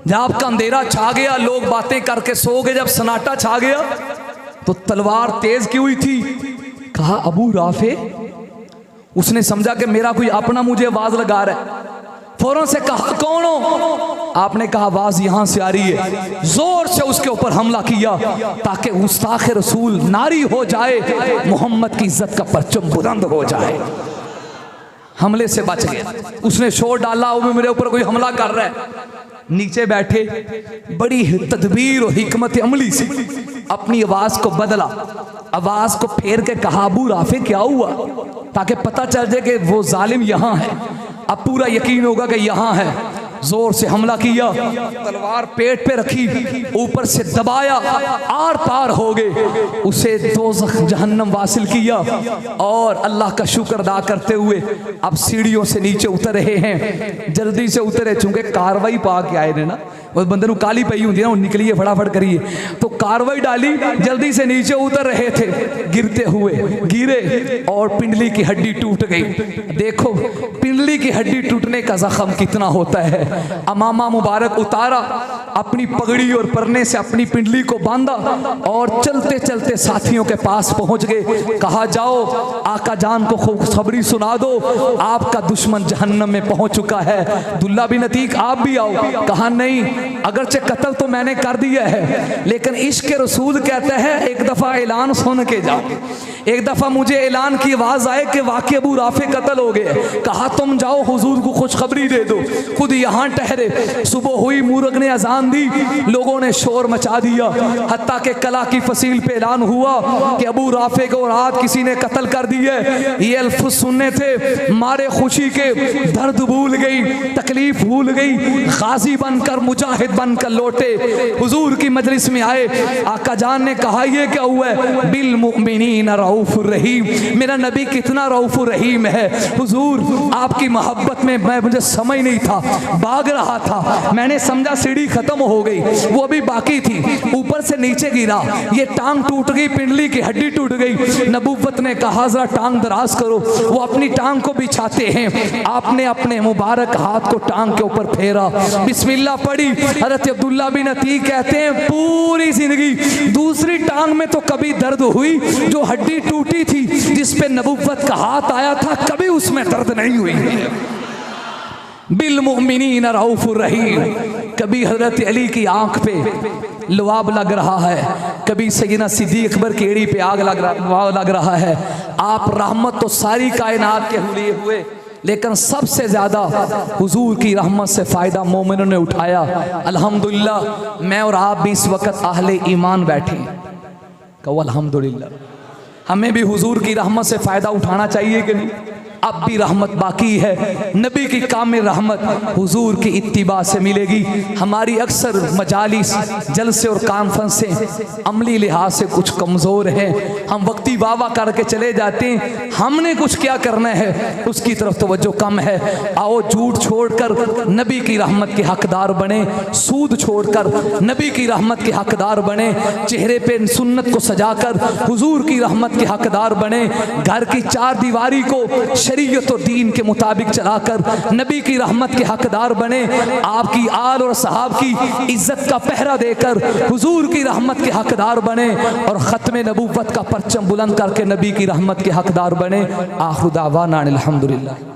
जब आपका अंधेरा छा गया, लोग बातें करके सो गए, जब सन्नाटा छा गया तो तलवार तेज की हुई थी, कहा अबू राफे। उसने समझा कि मेरा कोई अपना मुझे आवाज लगा रहा है, फौरन से कहा कौन हो? आपने कहा आवाज यहां से आ रही है। जोर से उसके ऊपर हमला किया ताकि गुस्ताख रसूल नारी हो जाए, मोहम्मद की इज्जत का परचम बुलंद हो जाए। हमले से बच गया। उसने शोर डाला वो मेरे ऊपर कोई हमला कर रहा है। नीचे बैठे बड़ी तदबीर और हिकमत अमली से अपनी आवाज को बदला, आवाज को फेर के कहा अबू राफे क्या हुआ, ताकि पता चल जाए कि वो जालिम यहां है। अब पूरा यकीन होगा कि यहां है। जोर से हमला किया, तलवार पेट पे रखी, ऊपर से दबाया, आर पार हो गए, उसे दोज़ख जहन्नम वासिल किया। और अल्लाह का शुक्र अदा करते हुए अब सीढ़ियों से नीचे उतर रहे हैं। जल्दी से उतरे, चूंकि कार्रवाई पा के आए ने ना, वो बंदे को काली पई होंगी ना, वो निकलिए फटाफट करिए, तो कार्रवाई डाली। जल्दी से नीचे उतर रहे थे, गिरते हुए गिरे और पिंडली की हड्डी टूट गई। देखो पिंडली की हड्डी टूटने का जख्म कितना होता है। अमामा मुबारक उतारा, अपनी पगड़ी और परने से अपनी पिंडली को बांधा और चलते चलते साथियों के पास पहुंच गए। कहा जाओ आका जान को खुशखबरी सुना दो, आपका दुश्मन जहन्नम में पहुंच चुका है। दुल्ला बिन अतीक आप भी आओ। कहा नहीं, अगरचे कत्ल तो मैंने कर दिया है, लेकिन इश्क रसूल कहता है एक दफा ऐलान सुन के जाओ। एक दफा मुझे ऐलान की आवाज आए कि वाकई अबू राफे कत्ल हो गए। कहा तुम जाओ हुजूर को खुशखबरी दे दो। खुद यहाँ ठहरे। सुबह हुई, मूरख ने अजान दी, लोगों ने शोर मचा दिया, हत्ता के कला की फसील पे ऐलान हुआ कि अबू राफे को रात किसी ने कत्ल कर दिया। ये अल्फाज सुनने थे, मारे खुशी के दर्द भूल गई, तकलीफ भूल गई, गाजी बनकर मुजाहिद बनकर लौटे, हुजूर की मजलिस में आए। आका जान ने कहा ये क्या हुआ है? बिल मुमिनीन रऊफुर रहीम, मेरा नबी कितना रऊफुर रहीम है। हुजूर आपकी मोहब्बत में मुझे समझ नहीं था, भाग रहा था, मैंने समझा सीढ़ी खत्म हो गई, वो अभी बाकी थी, ऊपर से नीचे गिरा, ये टांग टूट गई, पिंडली की हड्डी टूट गई। नबूवत ने कहा जरा टांग दराज करो। वो अपनी टांग को बिछाते हैं, आपने अपने मुबारक हाथ को टांग के ऊपर फेरा, बिस्मिल्लाह पढ़ी। हज़रत अब्दुल्ला बिन अतीक कहते हैं पूरी जिंदगी दूसरी टांग में तो कभी दर्द हुई, जो हड्डी टूटी थी जिस पे नबूवत का हाथ आया था, कभी उसमें दर्द नहीं हुई। बिल मुमिनीन रऊफुर रहीम। कभी हजरत अली की आंख पे लुआब लग रहा है, कभी सैयदना सिद्दीक़ अकबर की एड़ी पे आग लग रहा है। आप रहमत तो सारी कायनात के लिए हुए, लेकिन सबसे ज़्यादा हुजूर की रहमत से फ़ायदा मोमिनों ने उठाया। अल्हम्दुलिल्लाह मैं और आप भी इस वक्त अहले ईमान बैठे हैं। कहो अल्हम्दुलिल्लाह। हमें भी हुजूर की रहमत से फ़ायदा उठाना चाहिए कि नहीं? अब भी रहमत बाकी है। नबी की कामिल रहमत हुजूर की इत्तिबा से मिलेगी। हमारी अक्सर मजालिस जलसे और कॉन्फ्रेंसें अमली लिहाज से कुछ कमज़ोर हैं। हम वक्ती वावा करके चले जाते हैं, हमने कुछ क्या करना है उसकी तरफ तवज्जो कम है। आओ झूठ छोड़कर नबी की रहमत के हकदार बने, सूद छोड़कर नबी की रहमत के हकदार बने, चेहरे पे सुन्नत को सजाकर हुजूर की रहमत के हकदार बने, घर की चार दीवारी को शरीयत और दीन के मुताबिक चलाकर नबी की रहमत के हकदार बने, आपकी आल और सहाब की इज्जत का पहरा देकर हुजूर की रहमत के हकदार बने और ख़त्म नबूवत का परचम बुलंद करके नबी की रहमत के हकदार बने। आखिर दावाना अनिल हम्दुलिल्लाह।